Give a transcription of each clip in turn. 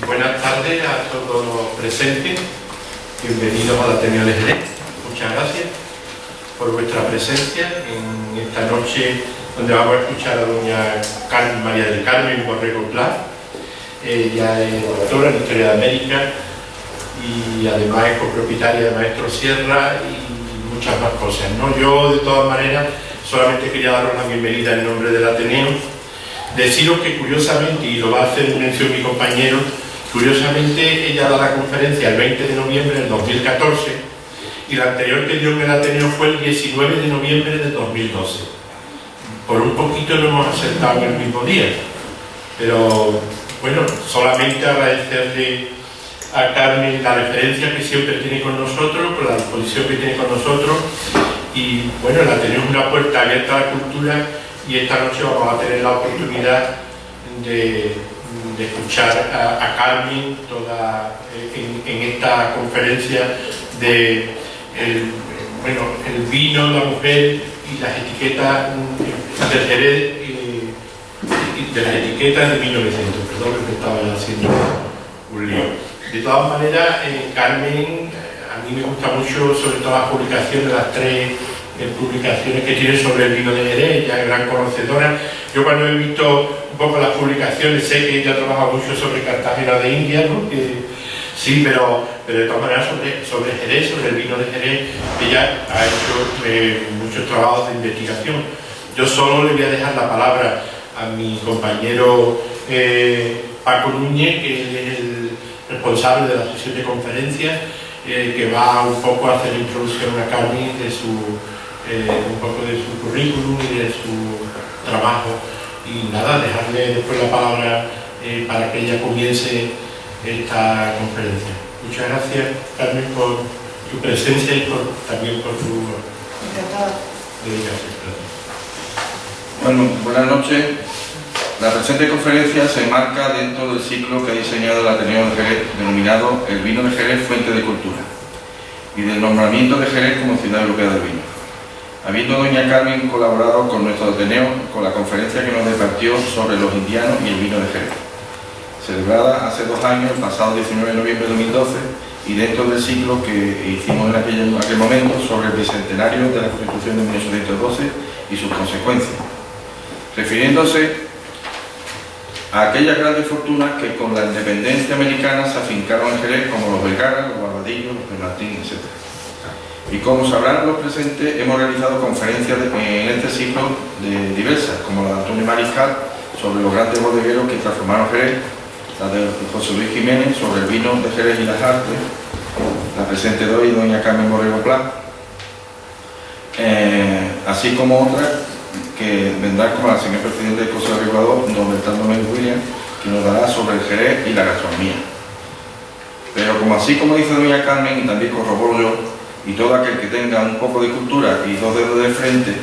Buenas tardes a todos los presentes, bienvenidos al Ateneo de Jerez. Muchas gracias por vuestra presencia en esta noche donde vamos a escuchar a doña María del Carmen Borrego Pla. Ella es doctora en Historia de América y además es copropietaria de Maestro Sierra y muchas más cosas, ¿no? Yo, de todas maneras, solamente quería daros la bienvenida en nombre del Ateneo. Deciros que, curiosamente, y lo va a hacer mención mi compañero, curiosamente ella da la conferencia el 20 de noviembre del 2014 y la anterior que dio en el Ateneo fue el 19 de noviembre del 2012. Por un poquito no hemos acertado en el mismo día, pero bueno, solamente agradecerle a Carmen la referencia que siempre tiene con nosotros, por la disposición que tiene con nosotros, y bueno, el Ateneo es una puerta abierta a la cultura y esta noche vamos a tener la oportunidad de escuchar a Carmen en esta conferencia de el vino, la mujer y las etiquetas de Jerez, de las etiquetas de 1900. Perdón que estaba haciendo un lío. De todas maneras, Carmen, a mí me gusta mucho, sobre todo las publicaciones, las tres publicaciones que tiene sobre el vino de Jerez. Ella es gran conocedora. Yo, cuando he visto un poco las publicaciones, sé que ella trabaja mucho sobre Cartagena de India, ¿no? Sí, pero de todas maneras sobre Jerez, sobre el vino de Jerez, ella ha hecho muchos trabajos de investigación. Yo solo le voy a dejar la palabra a mi compañero Paco Núñez, que es el responsable de la sesión de conferencias, que va un poco a hacer introducción a Carmen de un poco de su currículum y de su trabajo. Y nada, dejarle después la palabra para que ella comience esta conferencia. Muchas gracias, Carmen, por tu presencia y también por tu dedicación. Bueno, buenas noches. La presente conferencia se enmarca dentro del ciclo que ha diseñado el Ateneo de Jerez, denominado El vino de Jerez, fuente de cultura, y del nombramiento de Jerez como ciudad europea del vino. Habiendo doña Carmen colaborado con nuestro Ateneo con la conferencia que nos departió sobre los indianos y el vino de Jerez, celebrada hace 2 años, el pasado 19 de noviembre de 2012, y dentro del ciclo que hicimos en aquel momento sobre el bicentenario de la Constitución de 1812 y sus consecuencias, refiriéndose a aquellas grandes fortunas que con la independencia americana se afincaron en Jerez, como los Vergara, los Barbadillos, los Martín, etc. Y como sabrán los presentes, hemos realizado conferencias en este ciclo diversas, como la de Antonio Mariscal sobre los grandes bodegueros que transformaron Jerez, la de José Luis Jiménez sobre el vino de Jerez y las artes, la presente de hoy, doña Carmen Borrego Pla, así como otras que vendrán, como la señora presidenta del Consejo Regulador, don Bertrando Méndez William, que nos dará sobre el Jerez y la gastronomía. Pero así como dice doña Carmen, y también corroboro yo, y todo aquel que tenga un poco de cultura y 2 dedos de frente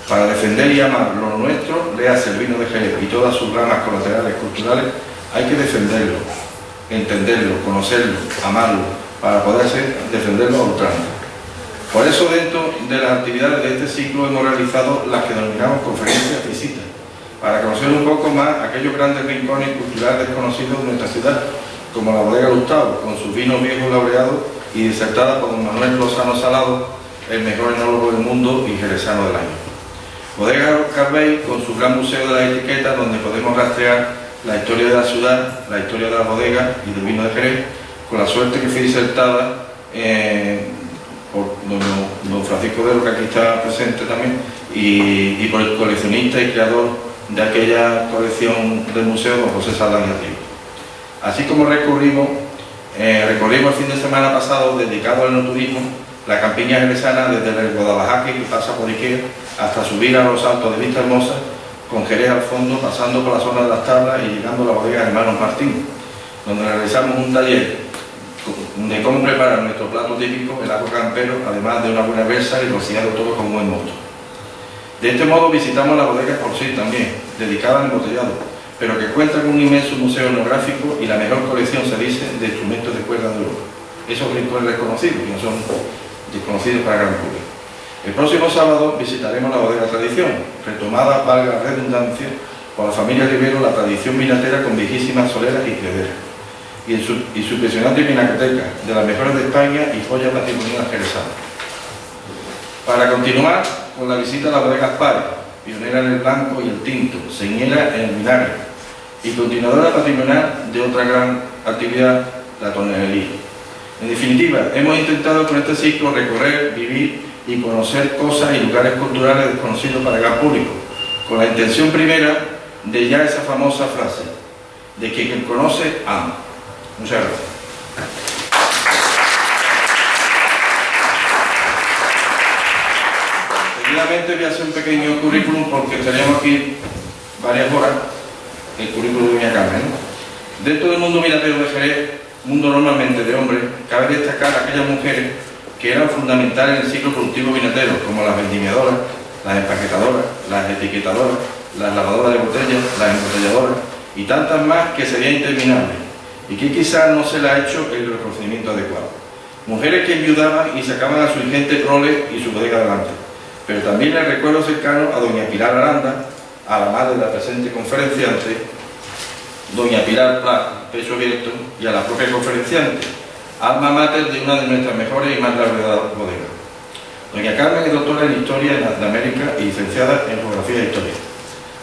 para defender y amar lo nuestro, léase el vino de Jerez y todas sus ramas colaterales culturales. Hay que defenderlo, entenderlo, conocerlo, amarlo, para poder defenderlo a ultranza. Por eso, dentro de las actividades de este ciclo hemos realizado las que denominamos conferencias visitas, para conocer un poco más aquellos grandes rincones culturales desconocidos de nuestra ciudad, como la bodega Gustavo, con sus vinos viejos laureados y disertada por don Manuel Lozano Salado, el mejor enólogo del mundo y jerezano del año. Bodega Carbey, con su gran museo de la etiqueta, donde podemos rastrear la historia de la ciudad, la historia de la bodega y del vino de Jerez, con la suerte que fue disertada por don Francisco de lo que aquí está presente también, y por el coleccionista y creador de aquella colección del museo, don José Saldaña Ríos. Así como recorrimos el fin de semana pasado, dedicado al enoturismo, la campiña jerezana desde el Guadalajara, que pasa por Ikea, hasta subir a los altos de Vista Hermosa, con Jerez al fondo, pasando por la zona de las tablas y llegando a la bodega Hermanos Martín, donde realizamos un taller de cómo preparar nuestro plato típico, el ajo campero, además de una buena versa y rociado todo con buen mosto. De este modo visitamos la bodega por sí también, dedicada al embotellado, pero que cuenta con un inmenso museo etnográfico y la mejor colección, se dice, de instrumentos de cuerda de Europa. Esos rincones reconocidos, que no son desconocidos para el gran público. El próximo sábado visitaremos la bodega Tradición, retomada, valga la redundancia, por la familia Rivero, la tradición vinatera con viejísimas soleras y crederas. y su impresionante pinacoteca, de las mejores de España y joyas patrimoniales jerezanas. Para continuar con la visita a la bodega Aspare, pionera en el blanco y el tinto, señera en el vinagre y continuadora patrimonial de otra gran actividad, la tonelería. En definitiva, hemos intentado con este ciclo recorrer, vivir y conocer cosas y lugares culturales desconocidos para el gran público, con la intención primera de ya esa famosa frase, de que quien conoce, ama. Muchas gracias. Seguidamente voy a hacer un pequeño currículum porque estaríamos aquí varias horas, el currículum de doña Carmen. Dentro del mundo vinatero de Jerez, mundo normalmente de hombres, cabe destacar a aquellas mujeres que eran fundamentales en el ciclo productivo vinatero, como las vendimiadoras, las empaquetadoras, las etiquetadoras, las lavadoras de botellas, las embotelladoras y tantas más que sería interminable y que quizás no se le ha hecho el reconocimiento adecuado. Mujeres que enviudaban y sacaban a su ingente role y su bodega adelante. Pero también le recuerdo cercano a doña Pilar Aranda, a la madre de la presente conferenciante, doña Pilar Pla, pecho abierto, y a la propia conferenciante, alma mater de una de nuestras mejores y más laureadas bodegas. Doña Carmen es doctora en Historia de América y licenciada en Geografía e Historia.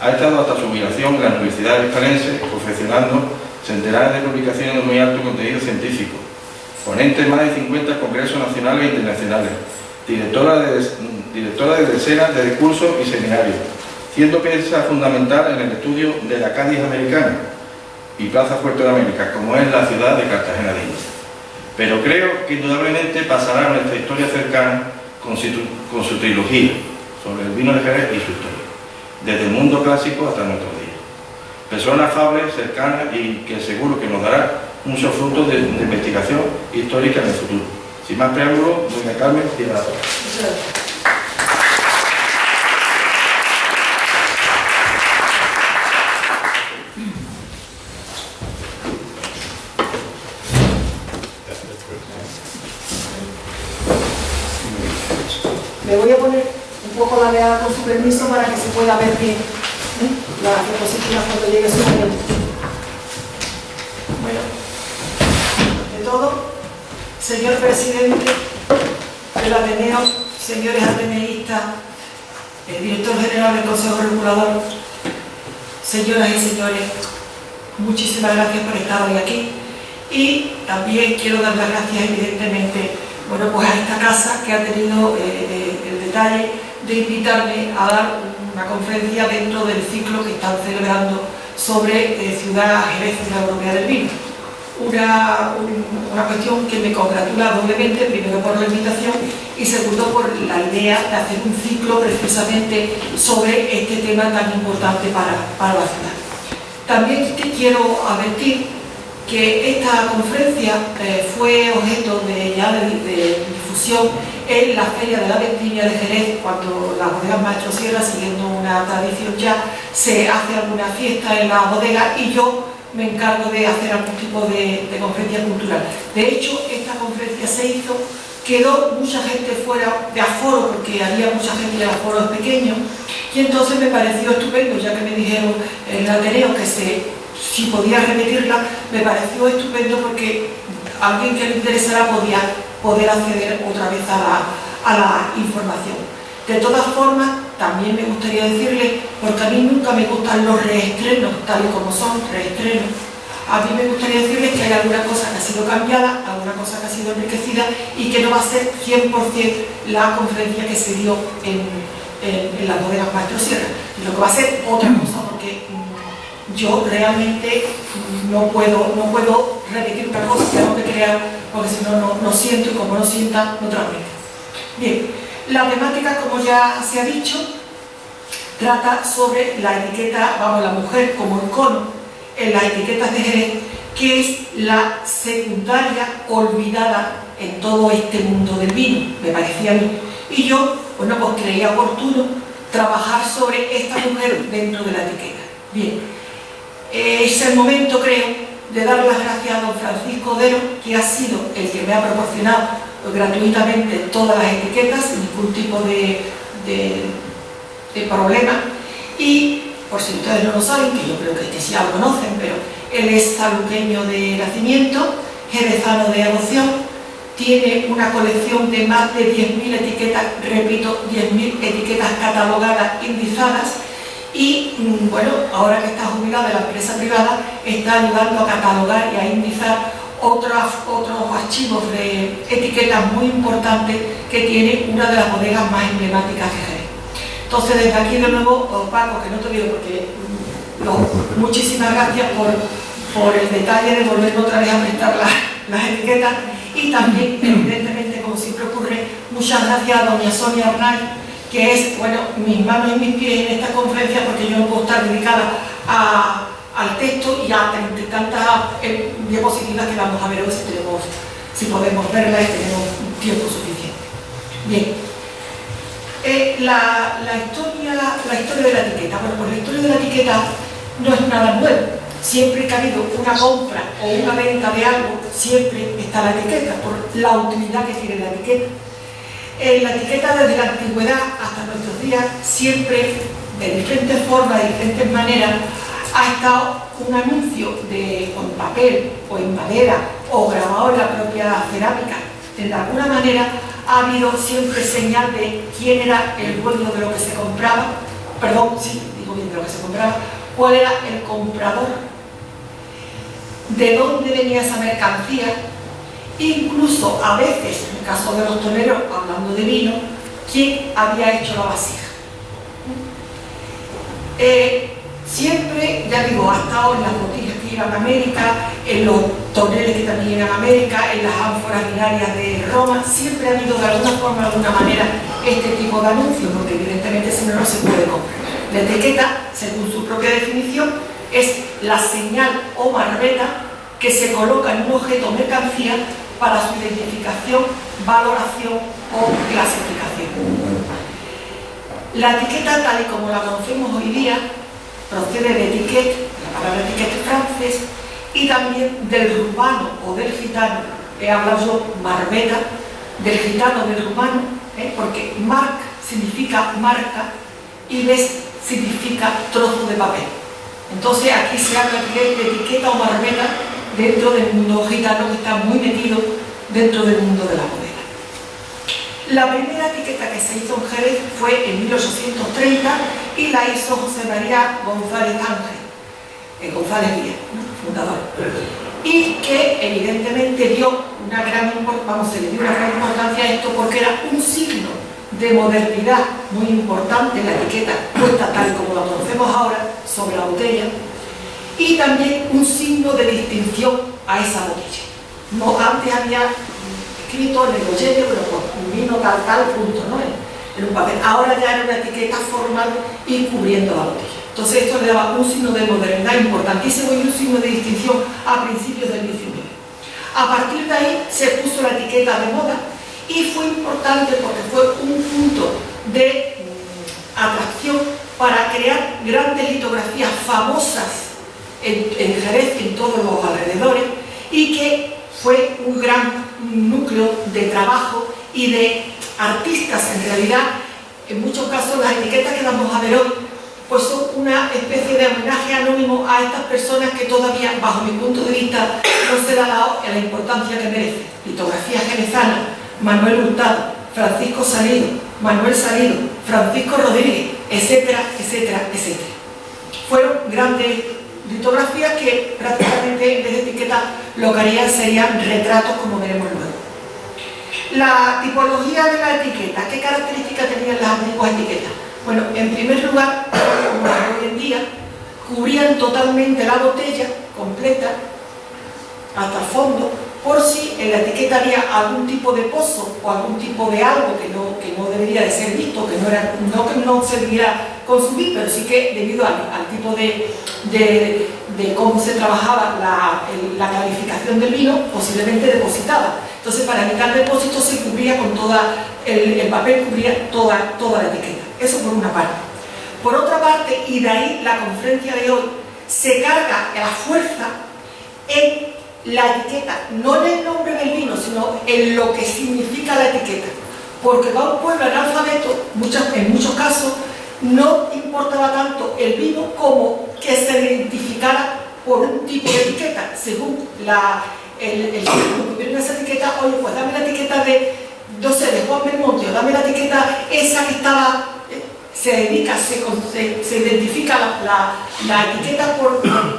Ha estado hasta su jubilación en la Universidad de Hispalense, confeccionando centenares de publicaciones de muy alto contenido científico, ponente en más de 50 congresos nacionales e internacionales, directora de decenas de cursos y seminarios, siendo pieza fundamental en el estudio de la Cádiz americana y Plaza Fuerte de América, como es la ciudad de Cartagena de Indias. Pero creo que indudablemente pasará nuestra historia cercana con su trilogía sobre el vino de Jerez y su historia, desde el mundo clásico hasta nuestros días. Persona afable, cercana y que seguro que nos dará muchos frutos de investigación histórica en el futuro. Sin más preámbulos, doña Carmen, tiene la palabra. Me voy a poner un poco la veada con su permiso para que se pueda ver bien las diapositivas cuando llegue su momento. Bueno, de todo, señor presidente del Ateneo, señores ateneístas, el director general del Consejo Regulador, señoras y señores, muchísimas gracias por estar hoy aquí y también quiero dar las gracias evidentemente pues a esta casa que ha tenido el detalle de invitarme a dar una conferencia dentro del ciclo que están celebrando sobre Ciudad Jerez, Ciudad Europea del Vino. Una cuestión que me congratula doblemente, primero por la invitación y segundo por la idea de hacer un ciclo precisamente sobre este tema tan importante para la ciudad. También te quiero advertir que esta conferencia fue objeto de difusión en la Feria de la Vendimia de Jerez, cuando las bodegas Maestro Sierra, siguiendo una tradición ya, se hace alguna fiesta en la bodega y yo me encargo de hacer algún tipo de conferencia cultural. De hecho, esta conferencia se hizo, quedó mucha gente fuera de aforo, porque había mucha gente de aforo pequeño, y entonces me pareció estupendo, ya que me dijeron en el Ateneo que si podía repetirla, me pareció estupendo porque a alguien que le interesara podía poder acceder otra vez a la información. De todas formas, también me gustaría decirle, porque a mí nunca me gustan los reestrenos, tal y como son, reestrenos. A mí me gustaría decirles que hay alguna cosa que ha sido cambiada, alguna cosa que ha sido enriquecida y que no va a ser 100% la conferencia que se dio en las bodegas Maestro Sierra, sino que va a ser otra cosa, porque yo realmente no puedo repetir una cosa, tengo que crear, porque si no, no siento, y como no sienta, no transmite. Bien, la temática, como ya se ha dicho, trata sobre la etiqueta, la mujer como icono en las etiquetas de Jerez, que es la secundaria olvidada en todo este mundo del vino, me parecía a mí. Y yo, pues creía oportuno trabajar sobre esta mujer dentro de la etiqueta. Bien. Es el momento, creo, de dar las gracias a don Francisco Odero, que ha sido el que me ha proporcionado gratuitamente todas las etiquetas sin ningún tipo de problema. Y, por si ustedes no lo saben, que yo creo que sí ya lo conocen, pero Él es sanluqueño de nacimiento, jerezano de adopción, tiene una colección de más de 10.000 etiquetas, repito, 10.000 etiquetas catalogadas, indizadas, y bueno, ahora que está jubilado de la empresa privada, está ayudando a catalogar y a indizar otros archivos de etiquetas muy importantes que tiene una de las bodegas más emblemáticas de Jerez. Entonces, desde aquí de nuevo, Paco, que no te digo porque muchísimas gracias por el detalle de volver otra vez a prestar las etiquetas, y también, evidentemente, como siempre ocurre, muchas gracias a doña Sonia Arnal, que es, bueno, mis manos y mis pies en esta conferencia, porque yo no puedo estar dedicada al texto y a tantas diapositivas que vamos a ver hoy, si podemos verla y tenemos tiempo suficiente. Bien. La historia de la etiqueta. Bueno, pues la historia de la etiqueta no es nada nuevo. Siempre que ha habido una compra o una venta de algo, siempre está la etiqueta, por la utilidad que tiene la etiqueta. La etiqueta desde la antigüedad hasta nuestros días, siempre, de diferentes formas, de diferentes maneras, ha estado un anuncio con papel o en madera o grabado en la propia cerámica. De alguna manera ha habido siempre señal de quién era el dueño de lo que se compraba, perdón, sí, digo bien, de lo que se compraba, cuál era el comprador, de dónde venía esa mercancía, incluso a veces, en el caso de los toneros, hablando de vino, quién había hecho la vasija. Siempre, ya digo, ha estado en las botellas que llegan a América, en los toneles que también llegan a América, en las ánforas binarias de Roma, siempre ha habido de alguna forma, de alguna manera, este tipo de anuncios, porque evidentemente si no, no se puede comprar. La etiqueta, según su propia definición, es la señal o marbeta que se coloca en un objeto o mercancía para su identificación, valoración o clasificación. La etiqueta, tal y como la conocemos hoy día, procede de etiquette, la palabra etiquette es francés, y también del rumano o del gitano. He hablado yo marbeta, del gitano, del rumano, porque marc significa marca y ves significa trozo de papel. Entonces aquí se habla de etiqueta o marbeta dentro del mundo gitano, que está muy metido dentro del mundo de la bodega. La primera etiqueta que se hizo en Jerez fue en 1830 y la hizo José María González Ángel, González Díaz, ¿no? Fundador, y que evidentemente dio una gran importancia a esto, porque era un signo de modernidad muy importante, la etiqueta puesta tal como la conocemos ahora sobre la botella, y también un signo de distinción a esa botella. No, antes había escrito en el bollete, pero con vino tal, punto, ¿no? En un papel. Ahora ya era una etiqueta formal y cubriendo la botella. Entonces esto le daba un signo de modernidad importantísimo y un signo de distinción a principios del 19. A partir de ahí se puso la etiqueta de moda y fue importante porque fue un punto de atracción para crear grandes litografías famosas en Jerez y en todos los alrededores, y que fue un gran núcleo de trabajo y de artistas. En realidad, en muchos casos las etiquetas que vamos a ver hoy pues son una especie de homenaje anónimo a estas personas que todavía, bajo mi punto de vista, no se le ha dado la importancia que merece. Litografía jerezana, Manuel Hurtado, Francisco Salido, Manuel Salido, Francisco Rodríguez, etcétera, etcétera, etcétera. Fueron grandes litografías que prácticamente en vez de etiquetas lo que harían serían retratos, como veremos luego. La tipología de la etiqueta, ¿qué características tenían las antiguas etiquetas? Bueno, en primer lugar, como hoy en día, cubrían totalmente la botella completa hasta el fondo, por si en la etiqueta había algún tipo de pozo o algún tipo de algo que no debería de ser visto, que no se debiera consumir, pero sí que debido al tipo de cómo se trabajaba la calificación del vino, posiblemente depositada. Entonces, para evitar depósitos se cubría con el papel cubría toda la etiqueta. Eso por una parte. Por otra parte, y de ahí la conferencia de hoy, se carga la fuerza en la etiqueta, no en el nombre del vino, sino en lo que significa la etiqueta. Porque va un pueblo analfabeto, en muchos casos, no importaba tanto el vino como que se identificara por un tipo de etiqueta, según el que viene esa etiqueta, oye, pues dame la etiqueta de, no sé, de Juan Belmonte, o dame la etiqueta esa que estaba, se dedica, se identifica la etiqueta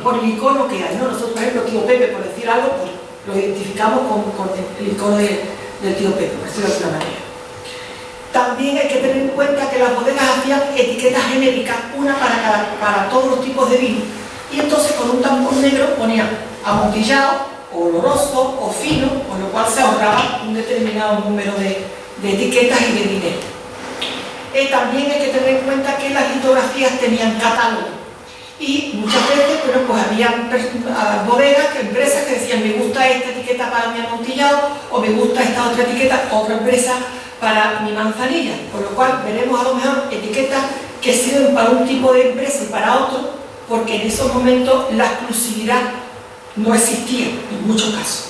por el icono que hay, ¿no? Nosotros, por ejemplo, Tío Pepe, por decir algo, pues lo identificamos con el icono del Tío Pepe, por decirlo de alguna manera. También hay que tener en cuenta que las bodegas hacían etiquetas genéricas, una para todos los tipos de vino, y entonces con un tambor negro ponían amontillado, oloroso o fino, con lo cual se ahorraba un determinado número de etiquetas y de dinero. También hay que tener en cuenta que las litografías tenían catálogo, y muchas veces, bueno, pues había bodegas, empresas que decían, me gusta esta etiqueta para mi amontillado, o me gusta esta otra etiqueta, otra empresa para mi manzanilla, con lo cual veremos a lo mejor etiquetas que sirven para un tipo de empresa y para otro, porque en esos momentos la exclusividad no existía en muchos casos.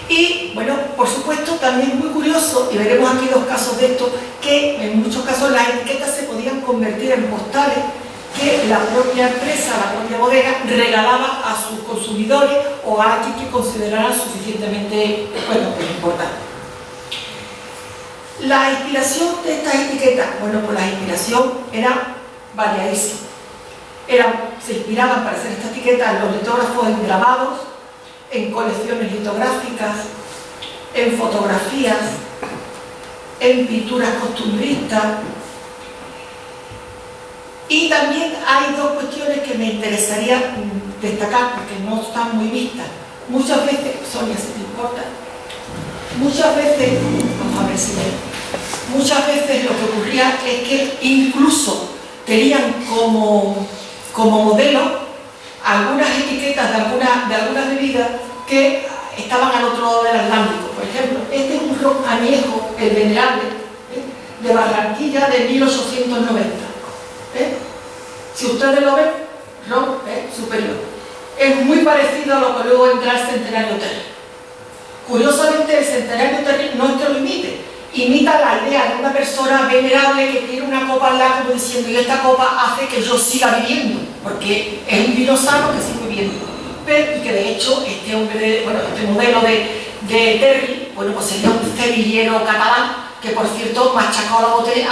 Y bueno, por supuesto, también muy curioso, y veremos aquí dos casos de esto, que en muchos casos las etiquetas se podían convertir en postales que la propia empresa, la propia bodega, regalaba a sus consumidores o a aquellos que consideraran suficientemente, bueno, pues importante. La inspiración de estas etiquetas, bueno, pues la inspiración era variadísima. Se inspiraban para hacer esta etiqueta los litógrafos en grabados, en colecciones litográficas, en fotografías, en pinturas costumbristas. Y también hay dos cuestiones que me interesaría destacar porque no están muy vistas. Muchas veces, Sonia, si te importa, muchas veces, vamos a ver si muchas veces lo que ocurría es que incluso tenían como modelo algunas etiquetas de algunas bebidas que estaban al otro lado del Atlántico. Por ejemplo, este es un ron añejo, el Venerable, de Barranquilla de 1890. Si ustedes lo ven, ron superior. Es muy parecido a lo que luego entra el Centenario Terry. Curiosamente, el Centenario Terry no es que lo imita la idea de una persona venerable que tiene una copa al lado como diciendo, y esta copa hace que yo siga viviendo, porque es un vino sano que sigue viviendo. Pero, y que de hecho este modelo de Terry, bueno, pues sería un cerillero catalán que, por cierto, machacó a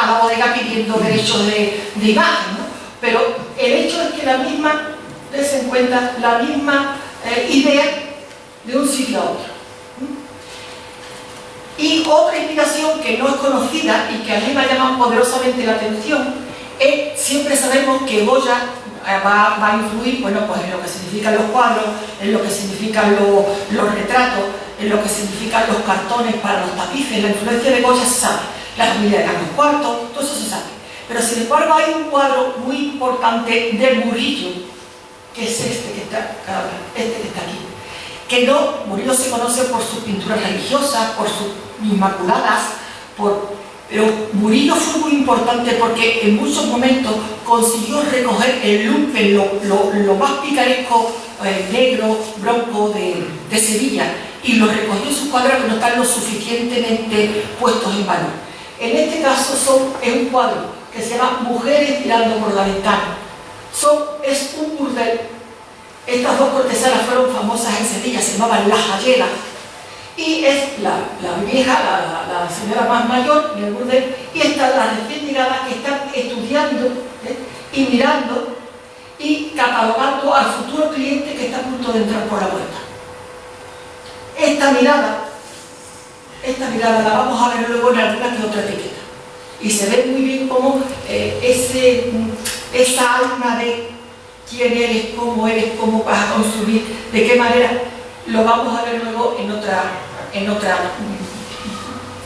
la bodega pidiendo derechos de imagen, ¿no? Pero el hecho es que la misma, des en cuenta, la misma idea de un sitio a otro. Y otra inspiración que no es conocida y que a mí me llama poderosamente la atención es, siempre sabemos que Goya va a influir, bueno, pues en lo que significan los cuadros, en lo que significan los retratos, en lo que significan los cartones para los tapices. La influencia de Goya se sabe, la familia de Carlos IV, todo eso se sabe. Pero sin embargo hay un cuadro muy importante de Murillo, que es este que está aquí. Que no, Murillo se conoce por sus pinturas religiosas, por sus inmaculadas, pero Murillo fue muy importante porque en muchos momentos consiguió recoger el lumpen, lo más picaresco, negro, bronco de Sevilla, y lo recogió en sus cuadros que no están lo suficientemente puestos en valor. En este caso es un cuadro que se llama Mujeres mirando por la ventana. Es un burdel. Estas dos cortesanas fueron famosas en Sevilla, se llamaban Las Ayeras, y es la vieja, la señora más mayor en el burdel, y están las recién llegadas que están estudiando y mirando y catalogando al futuro cliente que está a punto de entrar por la puerta. Esta mirada la vamos a ver luego en alguna que otra etiqueta, y se ve muy bien cómo esa alma de quién eres, cómo vas a consumir, de qué manera, lo vamos a ver luego en otra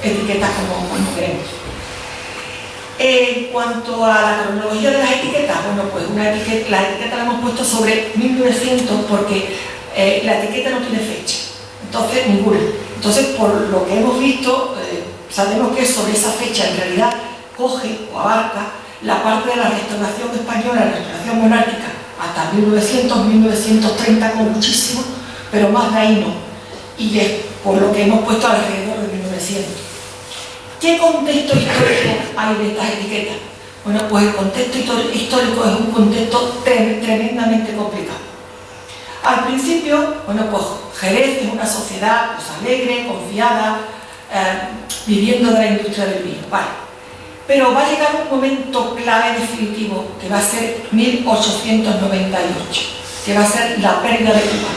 etiqueta como queremos. En cuanto a la cronología de las etiquetas, bueno, pues la etiqueta la hemos puesto sobre 1900 porque la etiqueta no tiene fecha, entonces ninguna. Entonces, por lo que hemos visto, sabemos que sobre esa fecha en realidad coge o abarca la parte de la restauración española, la restauración monárquica, hasta 1900, 1930 como muchísimo, pero más de ahí no. Y es por lo que hemos puesto alrededor de 1900. ¿Qué contexto histórico hay de estas etiquetas? Bueno, pues el contexto histórico es un contexto tremendamente complicado. Al principio, bueno, pues Jerez es una sociedad pues, alegre, confiada, viviendo de la industria del vino, vale. Pero va a llegar un momento clave definitivo, que va a ser 1898, que va a ser la pérdida de Cuba.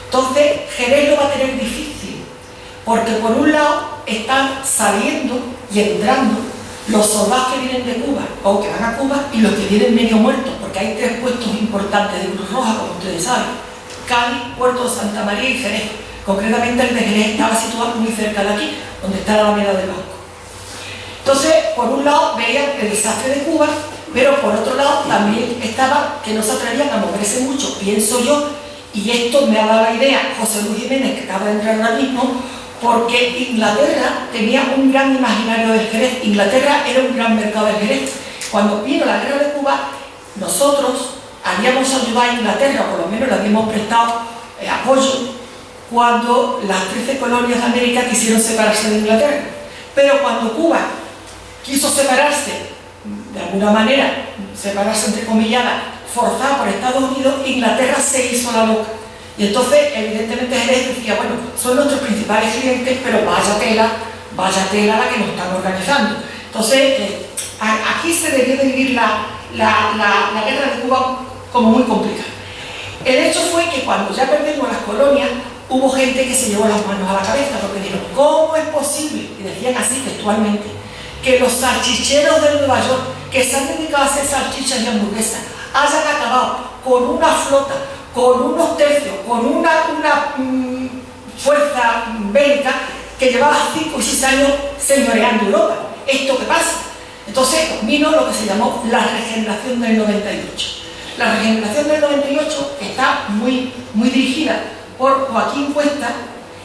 Entonces, Jerez lo va a tener difícil, porque por un lado están saliendo y entrando los soldados que vienen de Cuba o que van a Cuba y los que vienen medio muertos, porque hay 3 puestos importantes de Cruz Roja, como ustedes saben: Cádiz, Puerto de Santa María y Jerez. Concretamente el de Jerez estaba situado muy cerca de aquí, donde está la Alameda del Banco. Entonces, por un lado veían el desastre de Cuba, pero por otro lado también estaba que no se atrevían a moverse mucho, pienso yo, y esto me ha dado la idea José Luis Jiménez, que acaba de entrar ahora mismo, porque Inglaterra tenía un gran imaginario del Jerez. Inglaterra era un gran mercado del Jerez. Cuando vino la guerra de Cuba, nosotros habíamos ayudado a Inglaterra, o por lo menos le habíamos prestado apoyo, cuando las 13 colonias de América quisieron separarse de Inglaterra. Pero cuando Cuba quiso separarse, de alguna manera, separarse entrecomillada, forzada por Estados Unidos, Inglaterra se hizo la loca. Y entonces, evidentemente, Jerez decía, bueno, son nuestros principales clientes, pero vaya tela la que nos están organizando. Entonces, aquí se debió de vivir la guerra de Cuba como muy complicada. El hecho fue que cuando ya perdimos las colonias, hubo gente que se llevó las manos a la cabeza, porque dijeron, ¿cómo es posible? Y decían así textualmente, que los salchicheros de Nueva York, que se han dedicado a hacer salchichas y hamburguesas, hayan acabado con una flota, con unos tercios, con una fuerza bélica que llevaba 5 y 6 años señoreando Europa? ¿Esto qué pasa? Entonces vino lo que se llamó la regeneración del 98. La regeneración del 98 está muy dirigida por Joaquín Cuesta,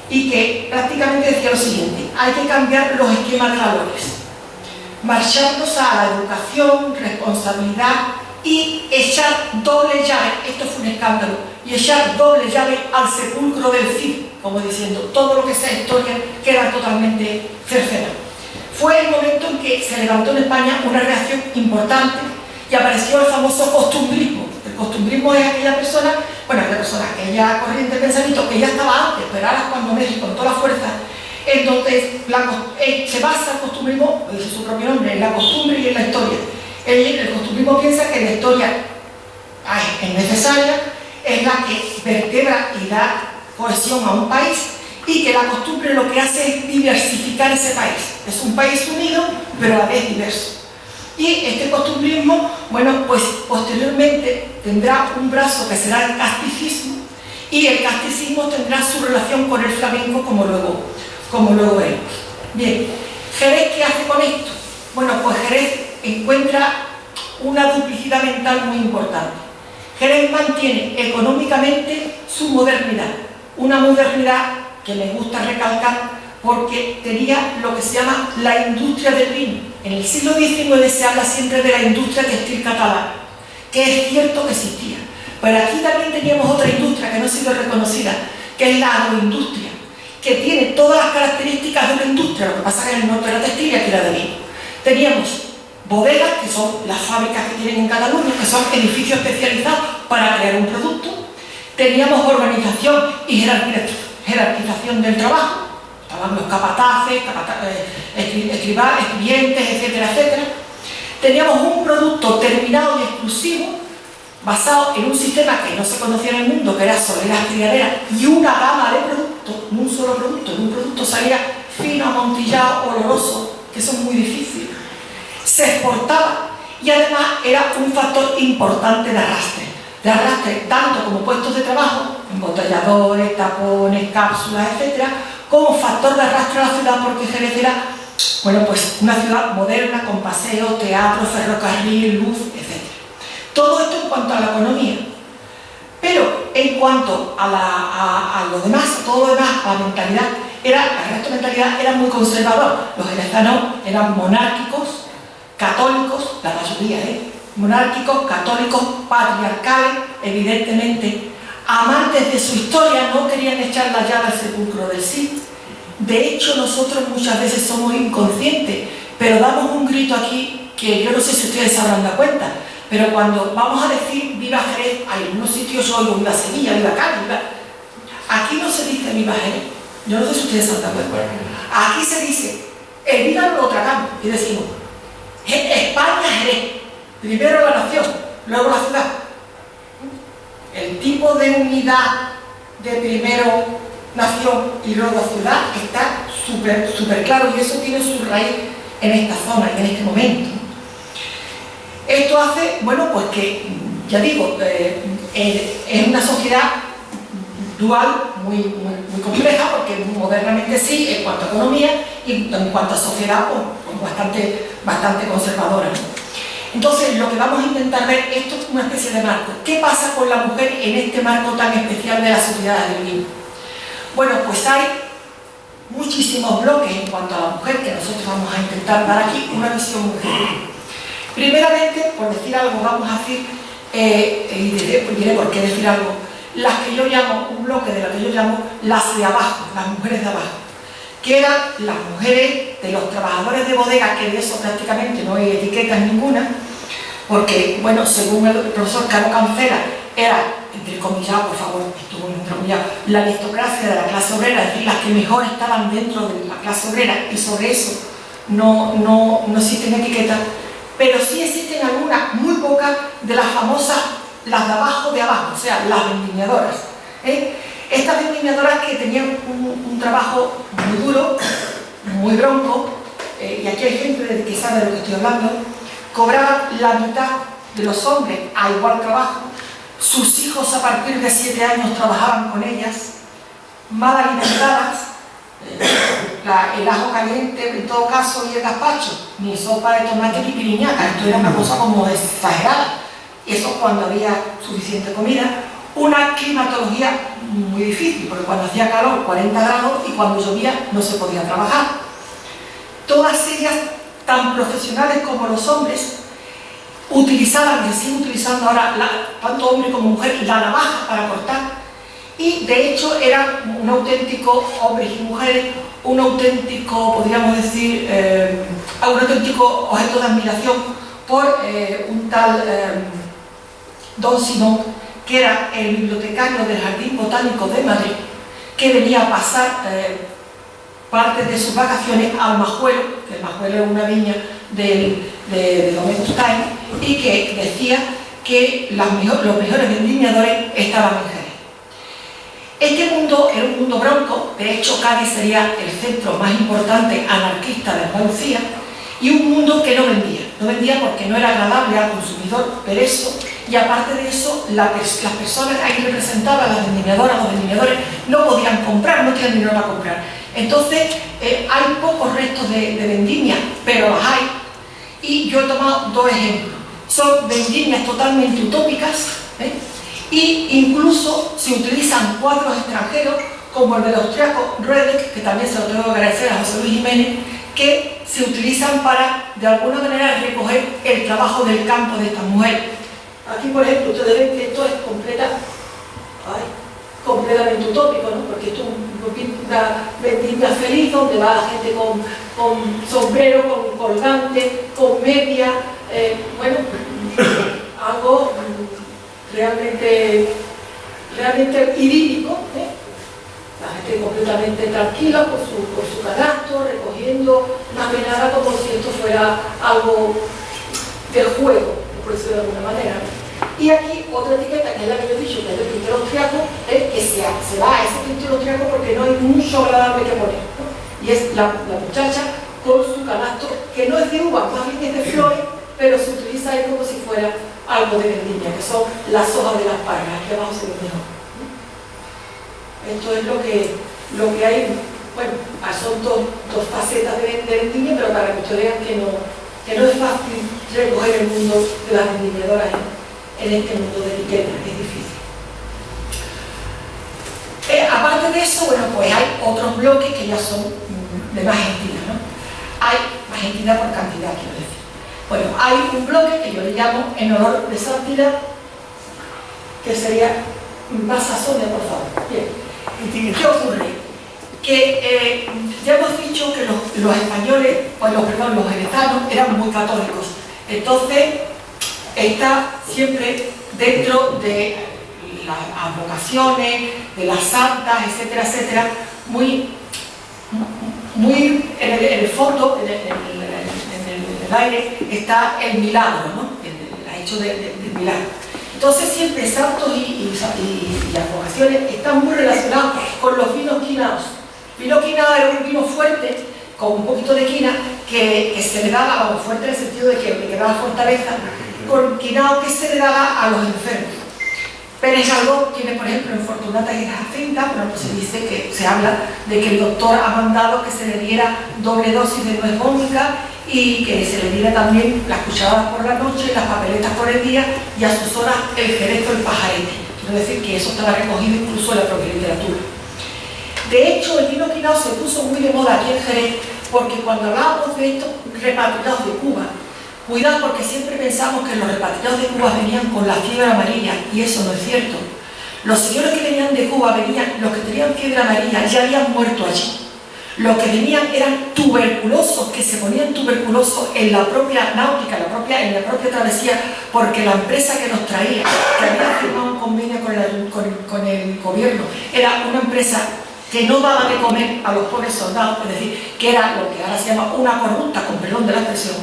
y que prácticamente decía lo siguiente: hay que cambiar los esquemas de valores, marcharnos a la educación, responsabilidad, y echar doble llave, esto fue un escándalo, y echar doble llave al sepulcro del Cid, como diciendo, todo lo que sea historia queda totalmente cercenado. Fue el momento en que se levantó en España una reacción importante y apareció el famoso costumbrismo. El costumbrismo es aquella aquella corriente de pensamiento que ya estaba antes, pero ahora cuando emerge con toda la fuerza, entonces se basa el costumbrismo, dice su propio nombre, en la costumbre y en la historia. El costumbrismo piensa que la historia es necesaria, es la que vertebra y da cohesión a un país, y que la costumbre lo que hace es diversificar ese país. Es un país unido, pero a la vez diverso. Y este costumbrismo, bueno, pues posteriormente tendrá un brazo que será el casticismo, y el casticismo tendrá su relación con el flamenco, como luego veremos. Bien, ¿Jerez qué hace con esto? Bueno, pues Jerez encuentra una duplicidad mental muy importante. Jerez mantiene económicamente su modernidad, una modernidad que me gusta recalcar porque tenía lo que se llama la industria del vino. En el siglo XIX se habla siempre de la industria textil catalana, que es cierto que existía, pero aquí también teníamos otra industria que no ha sido reconocida, que es la agroindustria, que tiene todas las características de una industria, lo que pasa es que en el norte era textil y aquí era de vino. Teníamos bodegas, que son las fábricas que tienen en cada uno, que son edificios especializados para crear un producto. Teníamos organización y jerarquización del trabajo, estaban los capataces, escribientes, etcétera, etcétera. Teníamos un producto terminado y exclusivo, basado en un sistema que no se conocía en el mundo, que era soleras, criaderas, y una gama de productos, no un solo producto. En un producto salía fino, amontillado, oloroso, que son muy difíciles. Se exportaba, y además era un factor importante de arrastre tanto como puestos de trabajo, embotelladores, tapones, cápsulas, etcétera, como factor de arrastre a la ciudad, porque Jerez era, bueno, pues una ciudad moderna, con paseos, teatro, ferrocarril, luz, etcétera. Todo esto en cuanto a la economía. Pero en cuanto a lo demás, a todo lo demás, a la mentalidad, el resto de mentalidad era muy conservador. Los jerezanos eran monárquicos, católicos, la mayoría, monárquicos, católicos, patriarcales, evidentemente, amantes de su historia, no querían echar la llave al sepulcro del Cid. De hecho, nosotros muchas veces somos inconscientes, pero damos un grito aquí que yo no sé si ustedes se habrán dado cuenta, pero cuando vamos a decir viva Jerez, hay algunos sitios sitios yo oigo viva Sevilla, viva Cádiz, aquí no se dice viva Jerez. Yo no sé si ustedes están de acuerdo. Aquí se dice, el viva lo tragamos y decimos, España Jerez, primero la nación, luego la ciudad. El tipo de unidad de primero nación y luego ciudad está súper claro, y eso tiene su raíz en esta zona y en este momento. Esto hace, bueno, pues que, ya digo, es una sociedad dual muy compleja, porque modernamente sí, en cuanto a economía, y en cuanto a sociedad, pues bastante conservadora, ¿no? Entonces, lo que vamos a intentar ver, esto es una especie de marco. ¿Qué pasa con la mujer en este marco tan especial de la sociedad del vino? Bueno, pues hay muchísimos bloques en cuanto a la mujer que nosotros vamos a intentar dar aquí una visión muy general. Primeramente, por decir algo, vamos a decir, y diré por qué decir algo, las que yo llamo, un bloque de las que yo llamo las de abajo, las mujeres de abajo, que eran las mujeres de los trabajadores de bodega, que de eso prácticamente no hay etiquetas ninguna, porque, bueno, según el profesor Caro Cancela, era, entrecomillado, por favor, estuvo entrecomillado, la aristocracia de la clase obrera, es decir, las que mejor estaban dentro de la clase obrera, y sobre eso no existen etiquetas, pero sí existen algunas, muy pocas, de las famosas, las de abajo, o sea, las vendimiadoras. Estas vendimiadoras que tenían un trabajo muy duro, muy bronco, y aquí hay gente que sabe de lo que estoy hablando, cobraban la mitad de los hombres a igual trabajo, sus hijos a partir de 7 años trabajaban con ellas, mal alimentadas, el ajo caliente en todo caso y el gazpacho, ni sopa de tomate ni piriñaca, esto era una cosa como exagerada, eso cuando había suficiente comida. Una climatología muy difícil, porque cuando hacía calor 40 grados y cuando llovía no se podía trabajar. Todas ellas, tan profesionales como los hombres, utilizaban, y siguen utilizando ahora, tanto hombre como mujer, la navaja para cortar, y de hecho eran un auténtico, hombres y mujeres, un auténtico, podríamos decir, un auténtico objeto de admiración por un tal Don Simón, que era el bibliotecario del Jardín Botánico de Madrid, que venía a pasar parte de sus vacaciones al Majuelo, que el Majuelo es una viña de Don Agustín, y que decía que los mejores vendimiadores estaban en Jerez. Este mundo era un mundo bronco, de hecho Cádiz sería el centro más importante anarquista de Andalucía, y un mundo que no vendía porque no era agradable al consumidor perezo, y aparte de eso, las personas ahí representadas, las vendimiadoras o vendimiadores, no podían comprar, no tenían dinero para comprar. Entonces, hay pocos restos de vendimias, pero las hay, y yo he tomado 2 ejemplos. Son vendimias totalmente utópicas, y incluso se utilizan cuadros extranjeros, como el del austriaco Rödeck, que también se lo tengo que agradecer a José Luis Jiménez, que se utilizan para, de alguna manera, recoger el trabajo del campo de esta mujer. Aquí, por ejemplo, ustedes ven que esto es completamente utópico, ¿no? Porque esto es una vendimia feliz donde va la gente con sombrero, con colgante, con media, bueno, algo realmente idílico, la gente completamente tranquila por su canasto, recogiendo una venada como si esto fuera algo del juego, por decirlo de alguna manera. Y aquí otra etiqueta, que es la que yo he dicho, que es el tintero austriaco, es que se va a ese tintero austriaco porque no hay mucho agradable que poner, ¿no? Y es la muchacha con su canasto, que no es de uva, más bien es de flores, pero se utiliza ahí como si fuera algo de vendimia, que son las hojas de las pargas, que abajo se ven mejor. Esto es lo que hay, bueno, son dos facetas de vendimia, pero para que ustedes vean que no es fácil recoger el mundo de las vendimiadoras en este mundo de etiquetas, es difícil. Aparte de eso, bueno, pues hay otros bloques que ya son de más entidad, ¿no? Hay más entidad por cantidad, quiero decir. Bueno, hay un bloque que yo le llamo en honor de santidad, que sería, pasa Sonia, por favor. Bien. ¿Qué ocurre? Que ya hemos dicho que los españoles, los jerezcanos eran muy católicos. Entonces, está siempre dentro de las advocaciones, de las santas, etcétera, etcétera, muy en el fondo, en el aire, está el milagro, ¿no? El hecho del milagro. Entonces siempre santos y advocaciones están muy relacionados con los vinos quinados. Vino quinado era un vino fuerte, con un poquito de quina, que se le daba, fuerte en el sentido de que daba fortaleza, con quinado que se le daba a los enfermos. Pérez Galdós tiene, por ejemplo, en Fortunata y Jacinta, bueno, pues se dice que se habla de que el doctor ha mandado que se le diera doble dosis de nuez bónica y que se le diera también las cucharadas por la noche, las papeletas por el día y a sus horas el jerez o el pajarete. Quiero decir que eso estaba recogido incluso en la propia literatura. De hecho, el vino quinado se puso muy de moda aquí en Jerez porque cuando hablábamos de estos repatriados de Cuba, cuidado porque siempre pensamos que los repatriados de Cuba venían con la fiebre amarilla y eso no es cierto. Los señores que venían de Cuba venían, los que tenían fiebre amarilla ya habían muerto allí. Los que venían eran tuberculosos, que se ponían tuberculosos en la propia náutica, en la propia travesía, porque la empresa que nos traía, que había firmado un convenio con el gobierno, era una empresa que no daba de comer a los pobres soldados, es decir, que era lo que ahora se llama una corrupta, con perdón de la expresión.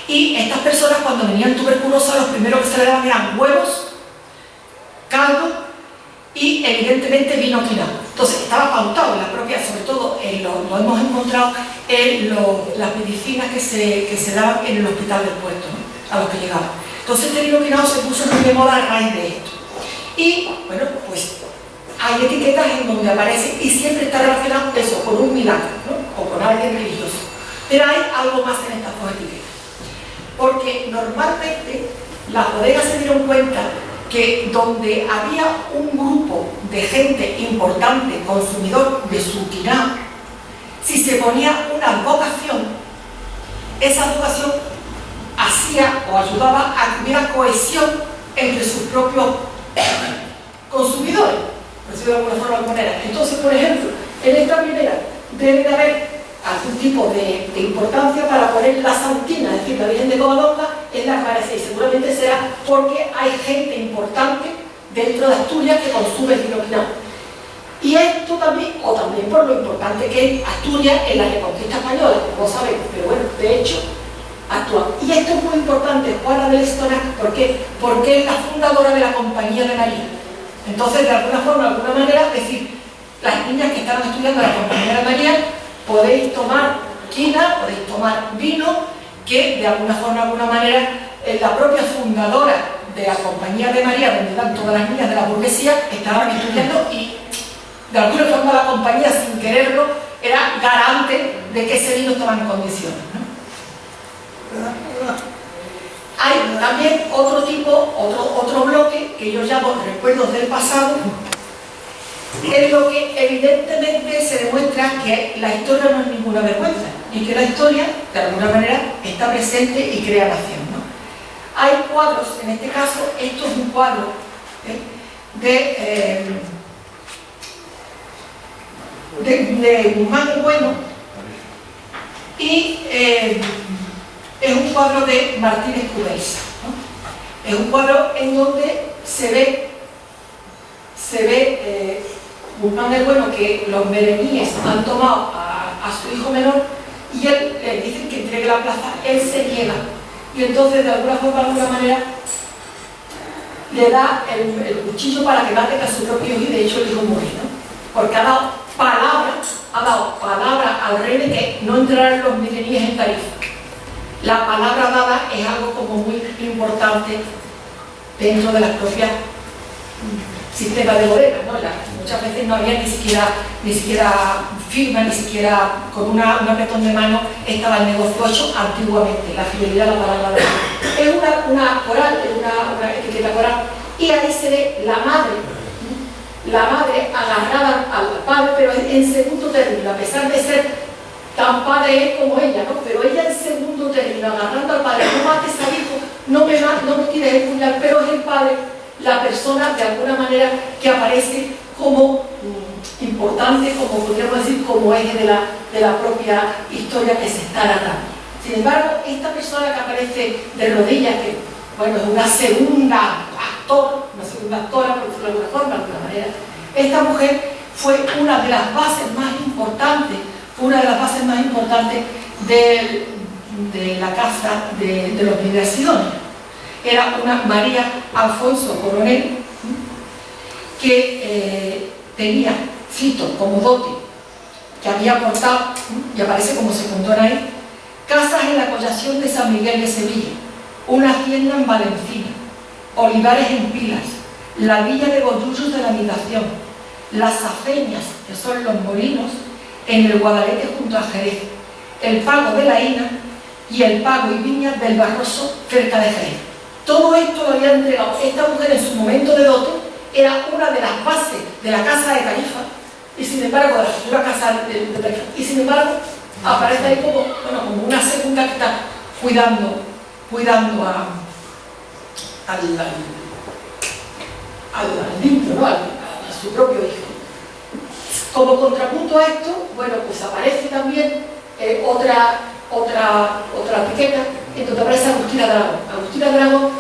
Y estas personas cuando venían tuberculosas, los primeros que se le daban eran huevos, caldo y evidentemente vino quinado. Entonces estaba pautado en la propia, sobre todo lo hemos encontrado en las medicinas que se daban en el hospital del puerto, ¿no? A los que llegaban. Entonces este vino quinado se puso muy de moda a raíz de esto. Y bueno, pues hay etiquetas en donde aparece y siempre está relacionado eso con un milagro, ¿no? O con alguien religioso. Pero hay algo más en estas dos etiquetas. Porque normalmente las bodegas se dieron cuenta que donde había un grupo de gente importante, consumidor de su quinao, si se ponía una advocación, esa advocación hacía o ayudaba a que hubiera cohesión entre sus propios consumidores, por decirlo de alguna forma o manera. Entonces, por ejemplo, en esta primera debe de haber algún tipo de importancia para poner la Santina, es decir, la Virgen de Covadonga, en la cabeza, y seguramente será porque hay gente importante dentro de Asturias que consume el vino quinao. Y esto también, o también por lo importante que es Asturias en la Reconquista Española, como sabemos, pero bueno, de hecho, actúa. Y esto es muy importante, Juana de Lestonac, ¿por qué? Porque es la fundadora de la Compañía de María. Entonces, de alguna forma, de alguna manera, es decir, las niñas que estaban estudiando la Compañía de María, podéis tomar quina, podéis tomar vino, que de alguna forma, de alguna manera, la propia fundadora de la Compañía de María, donde están todas las niñas de la burguesía, estaban estudiando y de alguna forma la compañía, sin quererlo, era garante de que ese vino estaba en condiciones, ¿no? Hay también otro tipo, otro bloque, que yo llamo recuerdos del pasado, en lo que evidentemente se demuestra que la historia no es ninguna vergüenza y que la historia, de alguna manera, está presente y crea nación, ¿no? Hay cuadros, en este caso, esto es un cuadro de Guzmán el Bueno y es un cuadro de Martínez Cubelsa, ¿no? Es un cuadro en donde se ve Guzmán el Bueno que los mereníes han tomado a su hijo menor y él le dicen que entregue la plaza, él se niega y entonces de alguna forma, de alguna manera le da el cuchillo para que mate a su propio hijo y de hecho el hijo muere, ¿no? Porque ha dado palabra al rey de que no entrarán los mereníes en Tarifa. La palabra dada es algo como muy importante dentro de las propias sistema de bodegas, ¿no? Muchas veces no había ni siquiera firma, ni siquiera con un apretón de mano estaba el negocio hecho antiguamente, la fidelidad a la palabra de Dios. Es una coral, es una etiqueta coral, y ahí se ve la madre agarrada al padre, pero en segundo término, a pesar de ser tan padre como ella, ¿no? Pero ella en segundo término, agarrando al padre, no mates al hijo, no me tires el puñal, pero es el padre la persona de alguna manera que aparece como importante, como podríamos decir, como eje de la propia historia que se está narrando. Sin embargo, esta persona que aparece de rodillas, que bueno, es una segunda actor, una segunda actora, por decirlo de alguna forma, de alguna manera. Esta mujer fue una de las bases más importantes, de la casa de los migraciones. Era una María Alfonso Coronel, que tenía, cito, como dote, que había aportado, y aparece como secundona ahí, casas en la collación de San Miguel de Sevilla, una hacienda en Valencina, olivares en Pilas, la villa de Goyullos de la Migración, las aceñas, que son los molinos, en el Guadalete junto a Jerez, el pago de la Ina y el pago y viñas del Barroso cerca de Jerez. Todo esto lo había entregado esta mujer en su momento de dote, era una de las bases de la casa de Tarifa, y sin embargo, de la futura casa de Tarifa, y sin embargo, aparece ahí como, bueno, como una segunda que está cuidando al niño, ¿no? a su propio hijo. Como contrapunto a esto, bueno, pues aparece también otra etiqueta, en donde aparece Agustina Drago. Agustina Drago,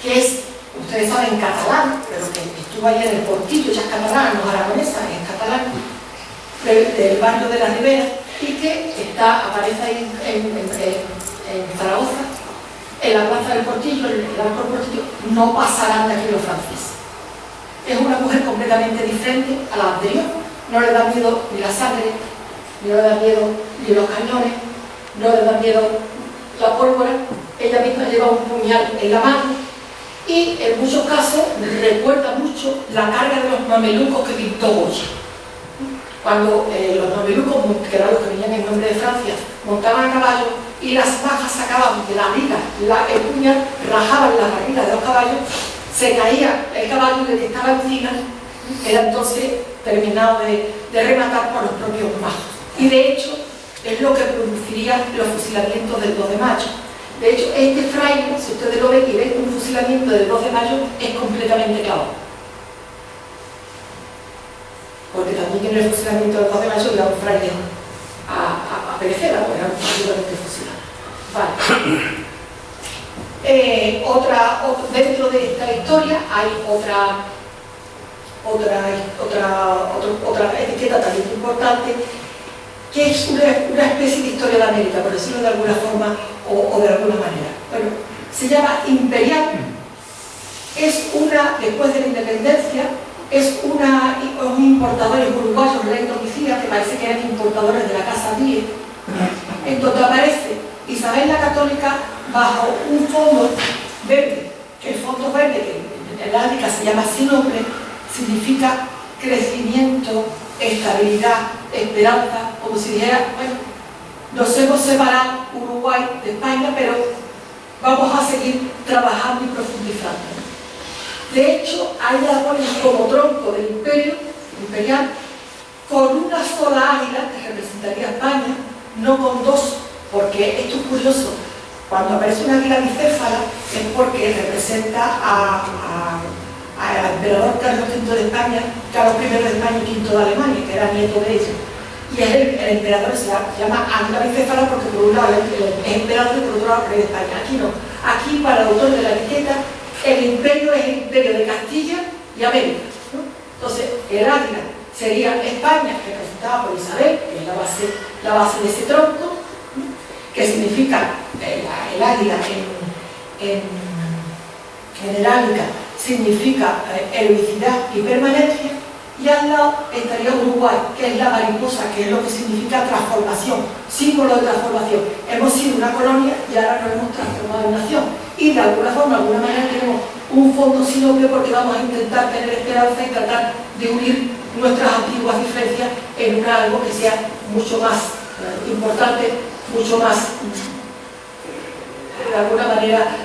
que es, ustedes saben, catalán, pero que estuvo ahí en el Portillo, ella es catalana, no es aragonesa, es catalán, del barrio de la Ribera, y que aparece ahí en Zaragoza, en la plaza del Portillo, en el arco del Portillo, no pasarán de aquí los franceses. Es una mujer completamente diferente a la anterior, no le da miedo ni la sangre, no le da miedo ni los cañones, no le da miedo la pólvora, ella misma lleva un puñal en la mano y en muchos casos recuerda mucho la carga de los mamelucos que pintó Goya. Cuando los mamelucos, que eran los que venían en nombre de Francia, montaban a caballo y las bajas sacaban de la riga el puñal, rajaban la barriga de los caballos, se caía el caballo y el que estaba encima era entonces terminado de rematar por los propios majos. Y de hecho es lo que produciría los fusilamientos del 2 de mayo. De hecho, este fraile, si ustedes lo ven y ven un fusilamiento del 2 de mayo, es completamente clavado. Porque también en el fusilamiento del 2 de mayo iba un fraile a perecer, pues era completamente fusilado. Vale. Dentro de esta historia hay otra etiqueta también importante, que es una especie de historia de América, por decirlo de alguna forma o de alguna manera. Bueno, se llama Imperial, después de la independencia, unos importadores uruguayos, Reino Micía, que parece que eran importadores de la Casa Díez, en donde aparece Isabel la Católica bajo un fondo verde, que el fondo verde, que en la África se llama sin nombre, significa crecimiento, estabilidad, esperanza, como si dijera, bueno, nos hemos separado Uruguay de España, pero vamos a seguir trabajando y profundizando. De hecho, ahí la ponen como tronco del imperio imperial, con una sola águila que representaría a España, no con dos, porque esto es curioso. Cuando aparece una águila bicéfala es porque representa al emperador Carlos V de España, Carlos I de España y V de Alemania, que era nieto de ella. Y es el emperador, se llama águila bicéfala porque por un lado es emperador y por otro lado rey de España. Aquí no. Aquí, para el autor de la etiqueta, el imperio es el imperio de Castilla y América, ¿no? Entonces, el águila sería España, representada por Isabel, que es la base de ese tronco, ¿no? Que significa el águila en herálica significa heroicidad y permanencia, y al lado estaría Uruguay, que es la mariposa, que es lo que significa transformación, símbolo de transformación. Hemos sido una colonia y ahora nos hemos transformado en nación, y de alguna forma, de alguna manera tenemos un fondo sin nombre porque vamos a intentar tener esperanza y tratar de unir nuestras antiguas diferencias en algo que sea mucho más importante, mucho más, de alguna manera,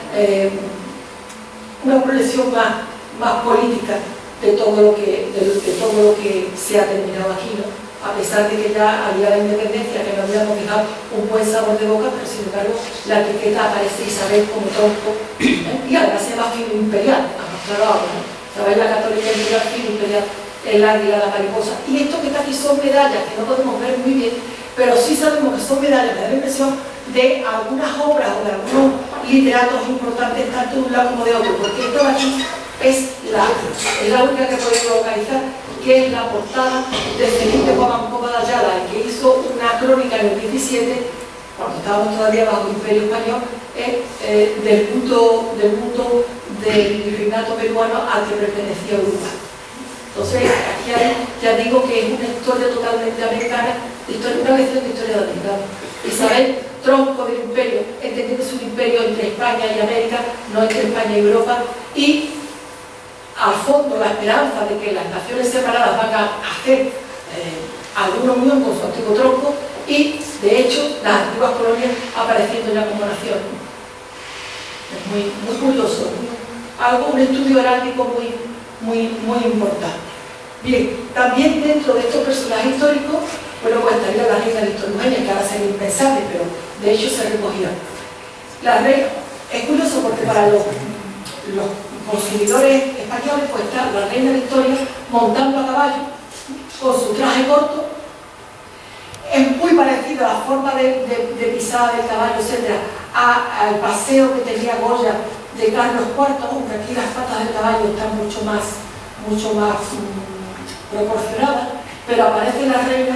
una proyección más política de todo lo que se ha terminado aquí, ¿no? A pesar de que ya había la independencia, que no habíamos dejado un buen sabor de boca, pero sin embargo la etiqueta aparece Isabel como tronco, y además se llama filo imperial, claro, ¿no? Isabel la Católica imperial, filo imperial, el águila, la mariposa. Y esto que está aquí son medallas, que no podemos ver muy bien, pero sí sabemos que son medallas, me da la impresión de algunas obras o de algunos literatos importantes, tanto de un lado como de otro, porque esto de aquí es la única que podemos localizar, que es la portada de Felipe Guamancoma de Ayala, que hizo una crónica en el 17, cuando estábamos todavía bajo el Imperio Español, del mundo del virreinato peruano al que pertenecía Uruguay. Entonces, aquí ya digo que es una historia totalmente americana, una lección de historia de americana. Isabel, tronco del imperio, entendiéndose un imperio entre España y América, no entre España y Europa, y al fondo la esperanza de que las naciones separadas van a hacer alguna unión con su antiguo tronco, y de hecho las antiguas colonias apareciendo ya como nación. Es muy curioso, un estudio heráldico muy importante. Bien, también dentro de estos personajes históricos, bueno, pues estaría la reina Victoria Eugenia, que ahora sería impensable, pero de hecho se recogía. La reina, es curioso porque para los consumidores españoles, pues está la reina Victoria montando a caballo, con su traje corto. Es muy parecido a la forma de pisada del caballo, etcétera, al paseo que tenía Goya de Carlos IV, aunque aquí las patas del caballo están mucho más proporcionadas, pero aparece la reina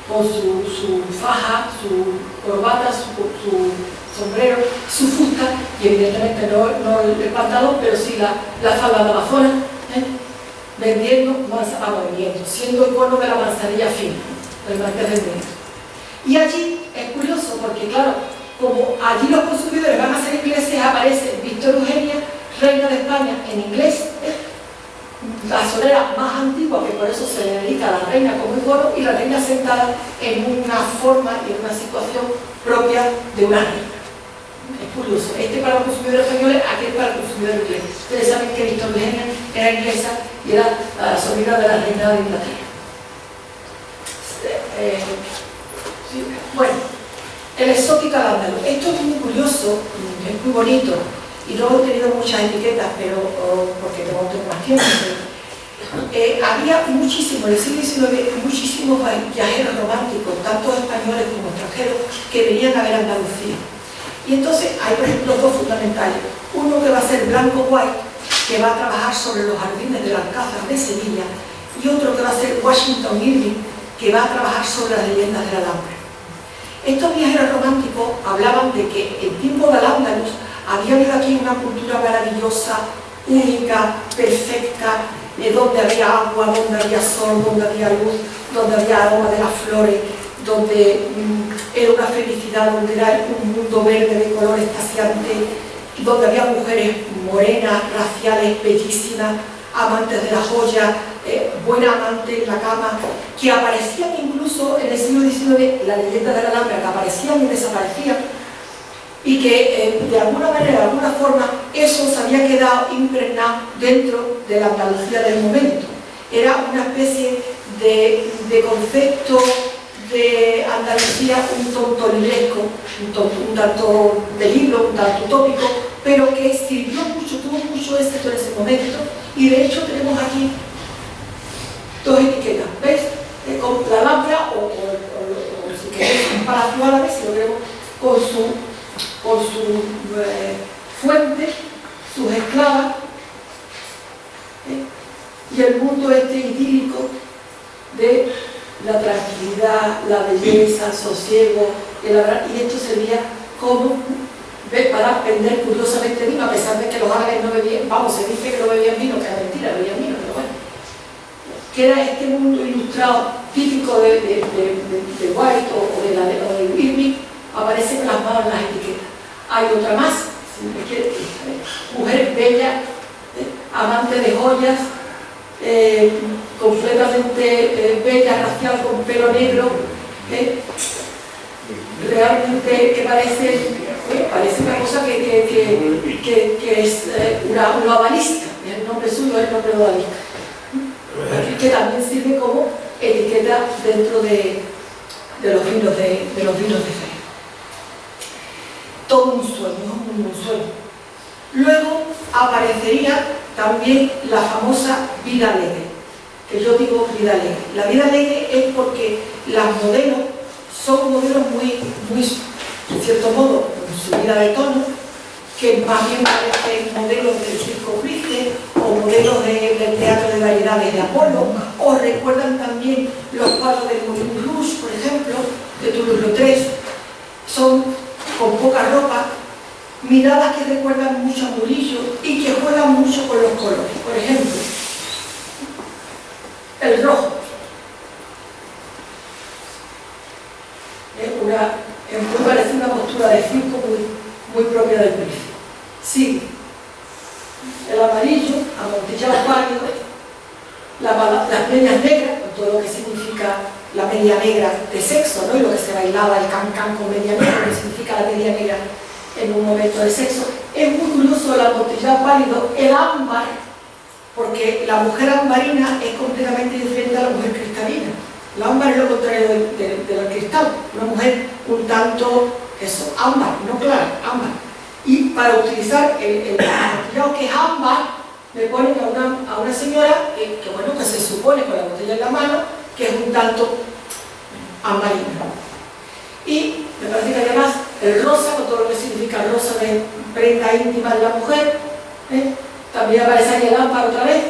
con su faja, su corbata, su sombrero, su fusta, y evidentemente no el pantalón, pero sí la falda de Amazonas, siendo icono de la manzanilla fina, del Marqués del Medio. Y allí es curioso porque, claro, como allí los consumidores van a ser ingleses, aparece Victoria Eugenia, reina de España, en inglés, la solera más antigua, que por eso se le dedica a la reina como icono, y la reina sentada en una forma y en una situación propia de una reina. Es curioso, para los consumidores españoles, aquel para los consumidores ingleses. Ustedes saben que Victoria Eugenia era inglesa y era la sobrina de la reina de Inglaterra. Bueno, el exótico ándalo. Esto es muy curioso, es muy bonito, y no he tenido muchas etiquetas, pero porque tengo más tiempo. Había muchísimos, en el siglo XIX, muchísimos viajeros románticos, tanto españoles como extranjeros, que venían a ver Andalucía. Y entonces hay, por ejemplo, dos fundamentales. Uno que va a ser Blanco White, que va a trabajar sobre los jardines del Alcázar de Sevilla, y otro que va a ser Washington Irving, que va a trabajar sobre las leyendas del Alhambra. Estos viajeros románticos hablaban de que en tiempo de Al-Ándalus había habido aquí una cultura maravillosa, única, perfecta, donde había agua, donde había sol, donde había luz, donde había aroma de las flores, donde era una felicidad, donde era un mundo verde de color extasiante, donde había mujeres morenas, raciales, bellísimas, amantes de la joya, buena amante en la cama, que aparecían incluso en el siglo XIX, la leyenda de la Alhambra, que aparecían y desaparecían, y que de alguna manera, de alguna forma, eso se había quedado impregnado dentro de la Andalucía del momento. Era una especie de concepto de Andalucía un tonto liresco, un tanto de libro, un tanto utópico, pero que sirvió mucho, tuvo mucho éxito en ese momento, y de hecho tenemos aquí dos etiquetas, ¿ves? Con la Alhambra o si queremos un palacio árabe, si lo vemos con su fuente, sus esclavas, y el mundo idílico de la tranquilidad, la belleza, el sosiego, y esto servía como para vender curiosamente vino, a pesar de que los árabes no bebían, se dice que no bebían vino, que era mentira, bebían vino, pero bueno. Que era este mundo ilustrado típico de White o de Irving, aparece plasmado en las etiquetas. Hay otra más, si me quiere, mujer bella, amante de joyas, completamente bella, racial, con pelo negro, realmente que parece una cosa que es una odalisca. El nombre suyo es el nombre de odalisca, que también sirve como etiqueta dentro de los vinos de fe. Todo un sueño. Luego aparecería también la famosa vida alegre, que yo digo vida alegre. La vida alegre es porque las modelos son modelos muy, en cierto modo, con subida de tono, que más bien parecen modelos del circo Price o modelos del teatro de variedades de Apolo, o recuerdan también los cuadros del Moulin Rouge, por ejemplo, de Toulouse-Lautrec. Son con poca ropa, miradas que recuerdan mucho a Murillo y que juegan mucho con los colores. Por ejemplo, el rojo. Me parece una postura de circo muy propia del Price. Sí, el amarillo, amontillado pálido, las medias negras, con todo lo que significa la media negra de sexo, ¿no? Y lo que se bailaba el can-can con media negra, lo que significa la media negra en un momento de sexo. Es muy curioso el amontillado pálido, el ámbar, porque la mujer ambarina es completamente diferente a la mujer cristalina. El ámbar es lo contrario del cristal, una mujer un tanto, eso, ámbar, no claro, ámbar. Y para utilizar el amontillado que es ámbar, me ponen a una señora que bueno, que se supone con la botella en la mano, que es un tanto ambarina. Y me parece que además el rosa, con todo lo que significa rosa de prenda íntima de la mujer, también aparece ahí el ámbar otra vez.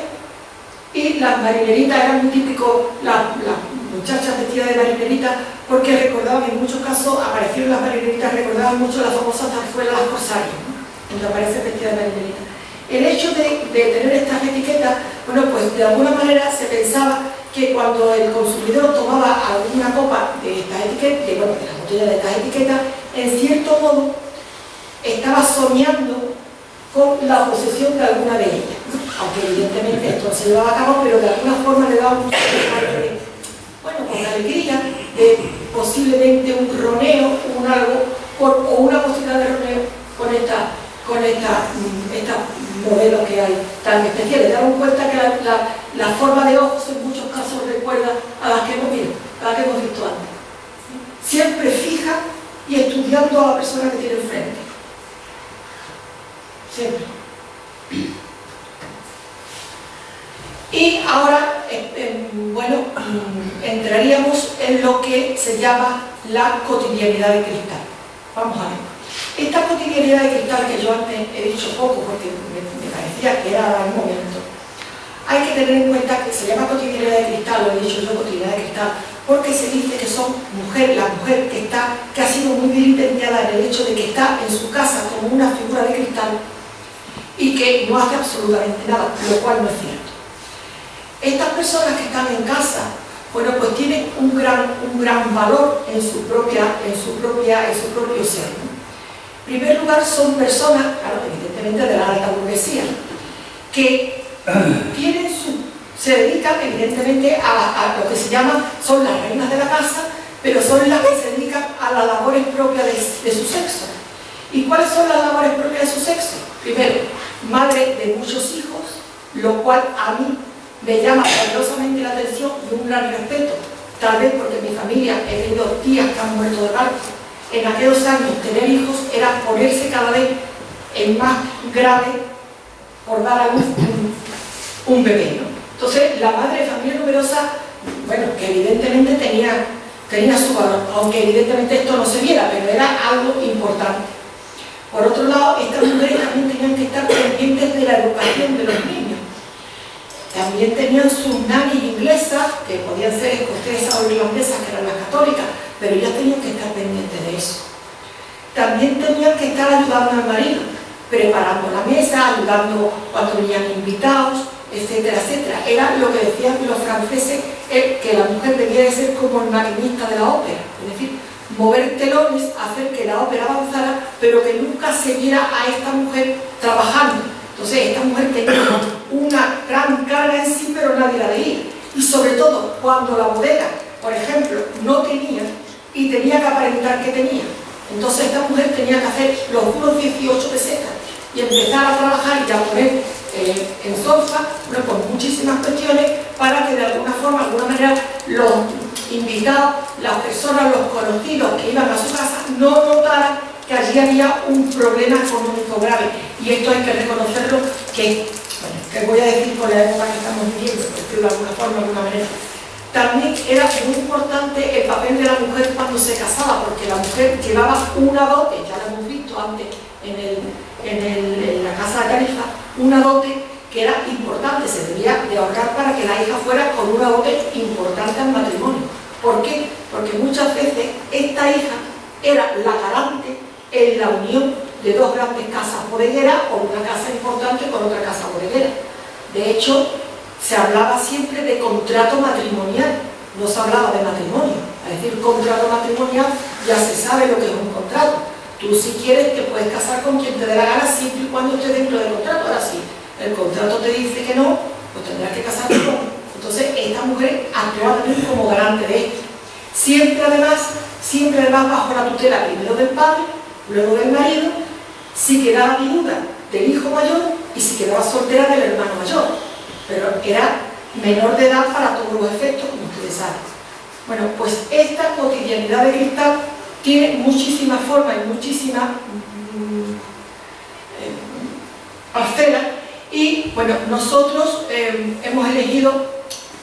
Y las marineritas eran muy típicos, las muchachas vestidas de marinerita, porque recordaban, en muchos casos aparecieron las marineritas, recordaban mucho las famosas zarzuelas Las Corsarias, donde aparecen vestidas de marinerita. El hecho de tener estas etiquetas, bueno, pues de alguna manera se pensaba que cuando el consumidor tomaba alguna copa de estas etiquetas, de las botellas de estas etiquetas, en cierto modo estaba soñando con la posesión de alguna de ellas, ¿no? Aunque evidentemente esto no se llevaba a cabo, pero de alguna forma le daba mucho bueno, con la alegría de posiblemente un roneo, un algo, o una posibilidad de roneo con esta modelos que hay tan especiales. Damos cuenta que la forma de ojos en muchos casos recuerda a las que hemos visto antes. Siempre fija y estudiando a la persona que tiene enfrente. Siempre. Y ahora, bueno, entraríamos en lo que se llama la cotidianidad de cristal. Vamos a ver. Esta cotidianidad de cristal, que yo antes he dicho poco porque me parecía que era el momento, hay que tener en cuenta que se llama cotidianidad de cristal, lo he dicho yo, cotidianidad de cristal, porque se dice que son la mujer que ha sido muy vilipendiada en el hecho de que está en su casa como una figura de cristal y que no hace absolutamente nada, lo cual no es cierto. Estas personas que están en casa, bueno, pues tienen un gran valor en su propio ser, ¿no? En primer lugar, son personas, claro, evidentemente de la alta burguesía, que se dedican evidentemente a lo que se llama, son las reinas de la casa, pero son las que se dedican a las labores propias de su sexo. ¿Y cuáles son las labores propias de su sexo? Primero, madre de muchos hijos, lo cual a mí me llama poderosamente la atención y un gran respeto, tal vez porque en mi familia he tenido tías que han muerto de parto. En aquellos años tener hijos era ponerse cada vez en más grave por dar a luz un bebé, ¿no? Entonces la madre de familia numerosa, bueno, que evidentemente tenía su valor, aunque evidentemente esto no se viera, pero era algo importante. Por otro lado, estas mujeres también tenían que estar pendientes de la educación de los niños. También tenían sus nannies inglesas, que podían ser escocesas o irlandesas, que eran las católicas, pero ellas tenían que estar pendientes de eso. También tenían que estar ayudando al marido, preparando la mesa, ayudando cuando venían invitados, etcétera, etcétera. Era lo que decían los franceses, que la mujer debía de ser como el maquinista de la ópera, es decir, mover telones, hacer que la ópera avanzara, pero que nunca se viera a esta mujer trabajando. Entonces, esta mujer tenía una gran carga en sí, pero nadie la veía. Y sobre todo, cuando la bodega, por ejemplo, no tenía y tenía que aparentar que tenía. Entonces, esta mujer tenía que hacer los duros 18 pesetas y empezar a trabajar y a poner en solfa, bueno, con muchísimas cuestiones para que de alguna forma, de alguna manera, los invitados, las personas, los conocidos que iban a su casa, no notaran que allí había un problema económico grave. Y esto hay que reconocerlo, que voy a decir por la época que estamos viviendo, por decirlo de alguna forma, de alguna manera. También era muy importante el papel de la mujer cuando se casaba, porque la mujer llevaba una dote, ya lo hemos visto antes en en la casa de Tarifa una dote que era importante, se debía de ahorrar para que la hija fuera con una dote importante al matrimonio. ¿Por qué? Porque muchas veces esta hija era la garante en la unión de dos grandes casas bodegueras o una casa importante con otra casa bodeguera. De hecho, se hablaba siempre de contrato matrimonial, no se hablaba de matrimonio. Es decir, contrato matrimonial ya se sabe lo que es un contrato. Tú, si quieres, te puedes casar con quien te dé la gana siempre y cuando esté dentro del contrato. Ahora sí, el contrato te dice que no, pues tendrás que casarte con. Entonces, esta mujer actuaba también como garante de esto. Siempre además bajo la tutela primero del padre, luego del marido, si quedaba viuda del hijo mayor y si quedaba soltera del hermano mayor. Pero era menor de edad para todos los efectos, como ustedes saben. Bueno, pues esta cotidianidad de Cristal tiene muchísimas formas y muchísimas parcelas. Y bueno, nosotros hemos elegido,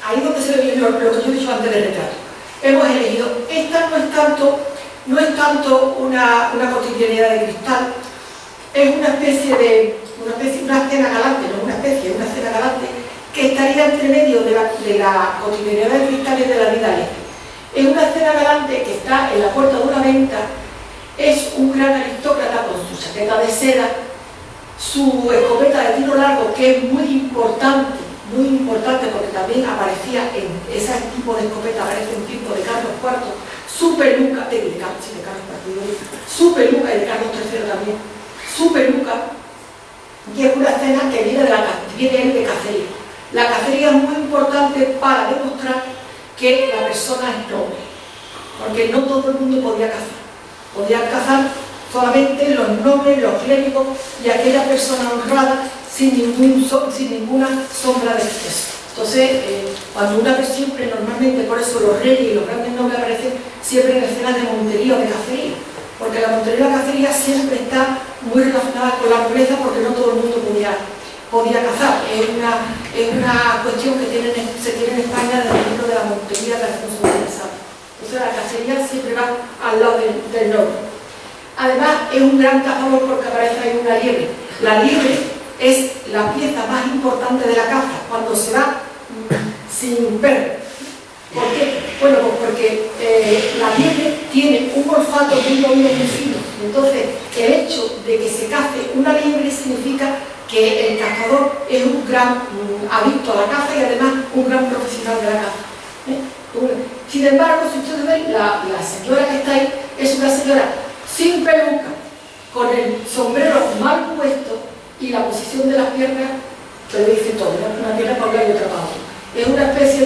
ahí donde se ve lo que yo he dicho antes del retrato, hemos elegido, esta no es tanto una cotidianidad de Cristal, es una escena galante, no una especie, una escena galante que estaría entre medio de la cotidianidad de Cristal y de la vida alegre. Es una escena galante que está en la puerta de una venta, es un gran aristócrata con su chaqueta de seda, su escopeta de tiro largo, que es muy importante porque también aparecía en ese tipo de escopeta, aparece un tipo de Carlos IV, su peluca, su peluca y de Carlos III también, su peluca, y es una escena que viene de cacería. La cacería es muy importante para demostrar que la persona es noble, porque no todo el mundo podía cazar. Podían cazar solamente los nobles, los clérigos y aquella persona honrada sin ninguna sombra de exceso. Entonces, cuando una vez siempre, normalmente, por eso los reyes y los grandes nobles aparecen siempre en escenas de montería o de cacería, porque la montería y la cacería siempre está muy relacionada con la nobleza, porque no todo el mundo podía cazar. Es una cuestión que se tiene en España desde el libro de la montería de Alfonso María. Entonces la cacería siempre va al lado del noble. Además es un gran cazador porque aparece ahí una liebre. La liebre es la pieza más importante de la caza cuando se va sin perro. ¿Por qué? Bueno, pues porque la liebre tiene un olfato muy oído muy fino. Entonces el hecho de que se cace una liebre significa que el cazador es un gran adicto a la caza y además un gran profesional de la caza. Sin embargo, si ustedes ven, la señora que está ahí es una señora sin peluca, con el sombrero mal puesto y la posición de las piernas, te lo dice todo, ¿no? Una pierna para un lado y otra para otro. Es una especie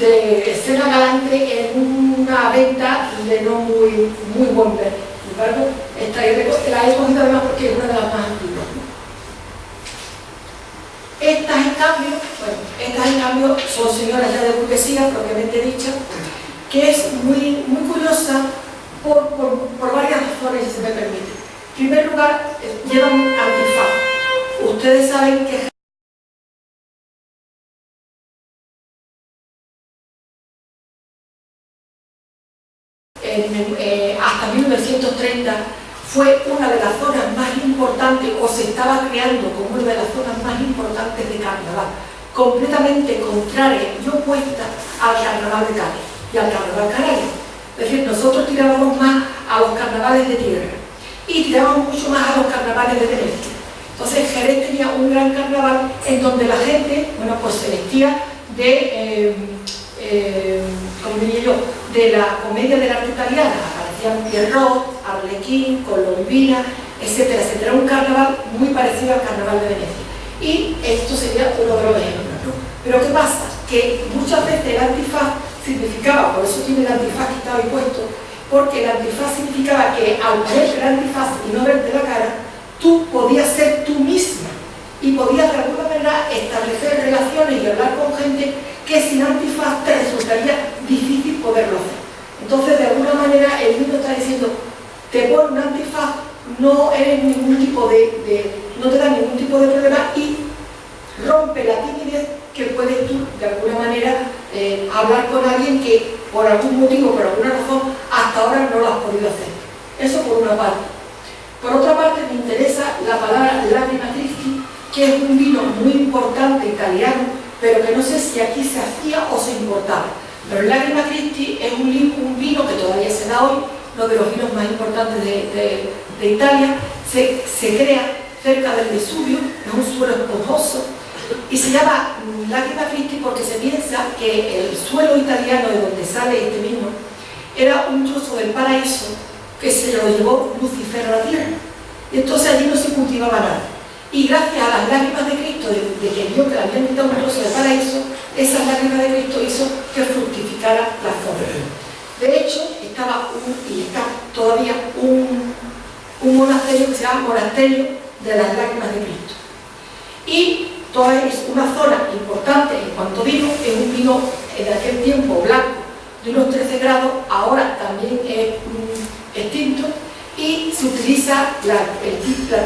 de escena galante en una venta de no muy buen ver. Sin embargo, la he cogido además porque es una de las más antiguas. Estas en cambio son señoras ya de burguesía propiamente dicha, que es muy curiosa por varias razones, si se me permite. En primer lugar, llevan antifaz. Ustedes saben que hasta 1930 fue una de las zonas más importantes, o se estaba creando como una de las zonas más importantes de carnaval, completamente contraria y opuesta al carnaval de Cádiz y al carnaval canario. Es decir, nosotros tirábamos más a los carnavales de tierra y tirábamos mucho más a los carnavales de Venecia. Entonces Jerez tenía un gran carnaval en donde la gente, bueno, pues se vestía de, como diría yo, de la comedia del arte italiana. Aparecían Pierrot, Arlequín, Colombina, etcétera, etcétera. Un carnaval muy parecido al carnaval de Venecia. Y esto sería uno de los ejemplos, ¿no? Pero ¿qué pasa? Que muchas veces el antifaz significaba, por eso tiene el antifaz que estaba ahí puesto, porque el antifaz significaba que al ponerte el antifaz y no verte la cara, tú podías ser tú misma y podías de alguna manera establecer relaciones y hablar con gente que sin antifaz te resultaría difícil poderlo hacer. Entonces, de alguna manera, el libro está diciendo, te pone un antifaz, no eres ningún tipo no te da ningún tipo de problema y rompe la timidez que puedes tú, de alguna manera, hablar con alguien que por algún motivo, por alguna razón, hasta ahora no lo has podido hacer. Eso por una parte. Por otra parte, me interesa la palabra Lagrima Christi, que es un vino muy importante italiano, pero que no sé si aquí se hacía o se importaba. Pero el Lagrima Christi es un vino que todavía se da hoy, uno de los vinos más importantes de Italia. Se crea cerca del Vesubio, es un suelo esponjoso, y se llama Lagrima Christi porque se piensa que el suelo italiano de donde sale este vino era un trozo del paraíso que se lo llevó Lucifer a la tierra. Y entonces allí no se cultivaba nada. Y gracias a las lágrimas de Cristo, de que vio que le habían quitado un trozo del paraíso, esas lágrimas de Cristo hizo que fructificara la zona. De hecho, estaba y está todavía un monasterio que se llama Monasterio de las Lágrimas de Cristo. Y toda es una zona importante en cuanto vino, es un vino en aquel tiempo blanco de unos 13 grados, ahora también es extinto, y se utiliza la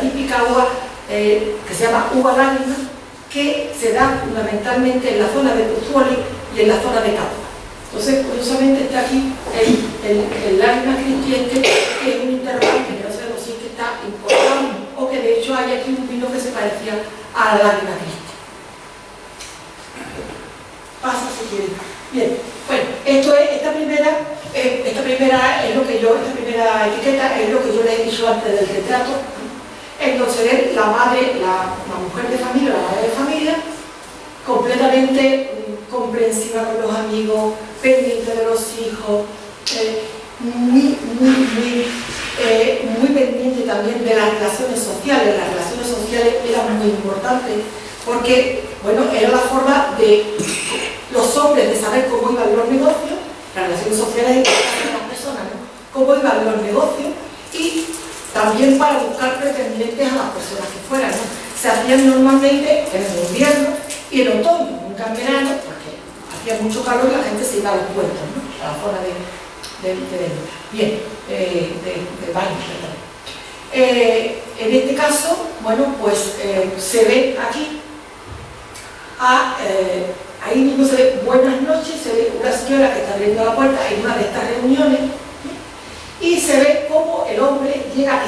típica uva que se llama uva lágrima, que se da fundamentalmente en la zona de Pozzuoli y en la zona de Capua. Entonces, curiosamente está aquí el Lágrima Christi, que es un interrogante, que no sabemos si es que está importado o que de hecho hay aquí un vino que se parecía a la Lágrima Christi. Pasa si quieres. Bien, bueno, esta primera etiqueta es lo que yo les he dicho antes del retrato. Entonces, la madre, la mujer de familia, la madre de familia, completamente comprensiva con los amigos, pendiente de los hijos, muy pendiente también de las relaciones sociales. Las relaciones sociales eran muy importantes porque, bueno, era la forma de los hombres de saber cómo iban los negocios, las relaciones sociales de las personas, ¿no? Cómo iban los negocios, y también para buscar pretendientes a las personas que fueran, ¿no? Se hacían normalmente en el invierno y en otoño, nunca en verano, porque hacía mucho calor y la gente se iba a los puertos, ¿no? A la zona de baño, perdón. En este caso, bueno, pues se ve aquí, ahí mismo se ve buenas noches, se ve una señora que está abriendo la puerta en una de estas reuniones, y se ve cómo el hombre llega,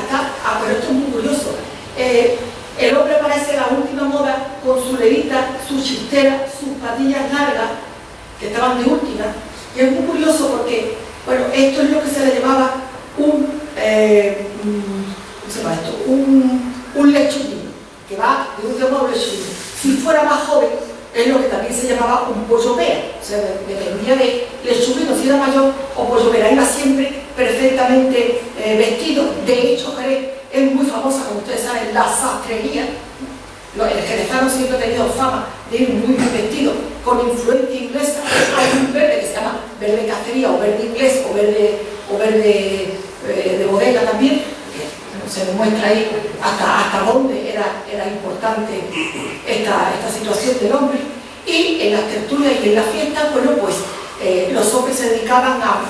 pero esto es muy curioso, el hombre parece la última moda con su levita, su chistera, sus patillas largas, que estaban de última, y es muy curioso porque, bueno, esto es lo que se le llamaba un lechudín, que va de un llamado lechudín. Si fuera más joven, es lo que también se llamaba un pollopera, o sea, dependía de lechudino, si era mayor o pollopera, iba siempre perfectamente vestido. De hecho, Jerez es muy famosa, como ustedes saben, la sastrería. El jerezano siempre ha tenido fama de ir muy bien vestido, con influencia inglesa. Hay un verde que se llama verde cacería, o verde inglés, o verde de bodega también, que se demuestra ahí hasta dónde era importante esta situación del hombre. Y en las tertulias y en las fiestas, bueno, pues los hombres se dedicaban a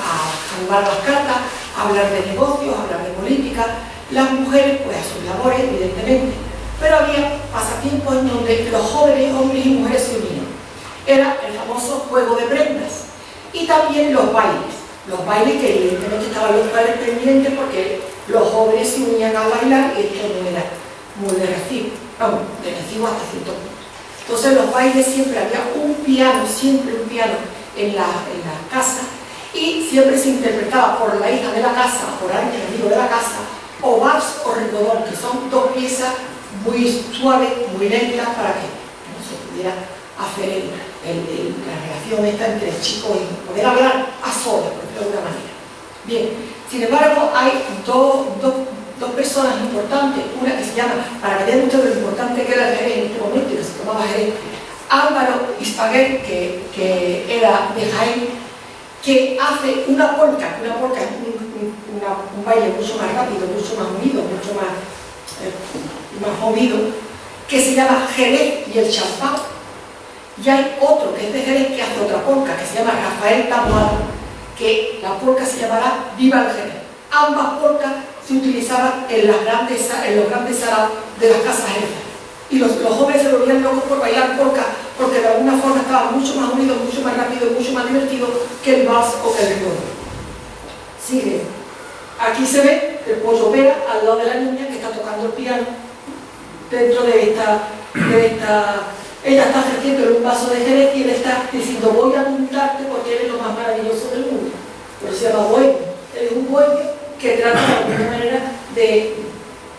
jugar las cartas, a hablar de negocios, a hablar de política, las mujeres pues a sus labores, evidentemente. Pero había pasatiempos en donde los jóvenes, hombres y mujeres se unían. Era el famoso juego de prendas y también los bailes que evidentemente estaban los padres pendientes porque los jóvenes se unían a bailar y esto no era muy de recibo, hasta cierto punto. Entonces los bailes siempre había siempre un piano en la casa, y siempre se interpretaba por la hija de la casa, por alguien amigo de la casa, o vals o ricodón, que son dos piezas muy suaves, muy lentas, para que no se pudiera hacer la relación esta entre el chico y poder hablar a solas, por decirlo de alguna manera. Bien, sin embargo, hay dos personas importantes, una que se llama, para que vean ustedes lo importante que era el Jerez en este momento y que se tomaba Jerez, Álvaro Ispaguer, que era de Jaén, que hace una polca es un baile mucho más rápido, mucho más unido, mucho más movido, que se llama Jerez y el champán. Y hay otro que es de Jerez que hace otra polca, que se llama Rafael Taboada, que la polca se llamará Viva el Jerez. Ambas polcas se utilizaban en los grandes saraos de las casas jerezas. Y los jóvenes se volvían locos por bailar polca, porque de alguna forma estaba mucho más unido, mucho más rápido, mucho más divertido que el vals o que el rigor. Sigue. Aquí se ve el pollo pera al lado de la niña que está tocando el piano dentro de esta ella está ofreciéndole un vaso de jerez y él está diciendo voy a apuntarte porque eres lo más maravilloso del mundo. Pero se llama bohemio. Él es un bohemio que trata de alguna manera de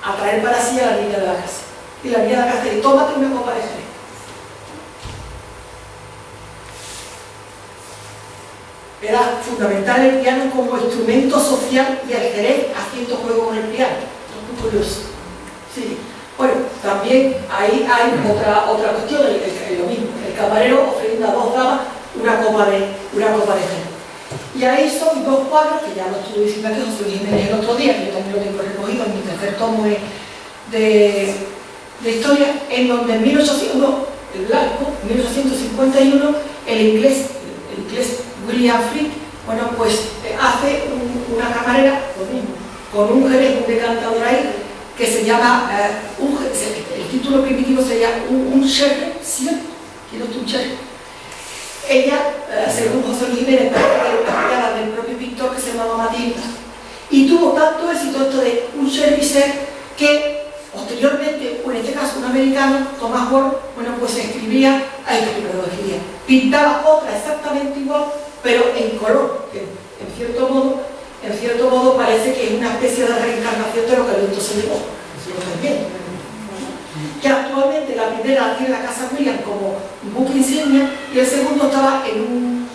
atraer para sí a la niña de la casa. Y la niña de la casa dice, tómate una copa de jerez. Era fundamental el piano como instrumento social y el jerez haciendo juego con el piano. Es muy curioso. Sí. Bueno, también ahí hay otra cuestión, lo mismo. El camarero ofrenda a dos damas una copa de jerez. Y ahí son dos cuadros, que ya lo estuve diciendo aquí José Luis Jiménez el otro día, que yo también lo tengo recogido en mi tercer tomo de historia, en donde en 1851, el inglés William Frick, bueno, pues hace una camarera, lo mismo, con un jerez, un decantador ahí, que se llama, el título primitivo sería un sherry, ¿cierto? ¿Quiere usted un sherry? Ella, según José Luis Jiménez, era del propio pintor que se llamaba Matilda, y tuvo tanto éxito esto de un sherry que posteriormente, o en este caso un americano, Thomas Ward, bueno, pues escribía, pintaba otra exactamente igual, pero en color, que en cierto modo parece que es una especie de reencarnación de lo que el viento se llevó, que actualmente la primera tiene la Casa William como buque insignia y el segundo estaba en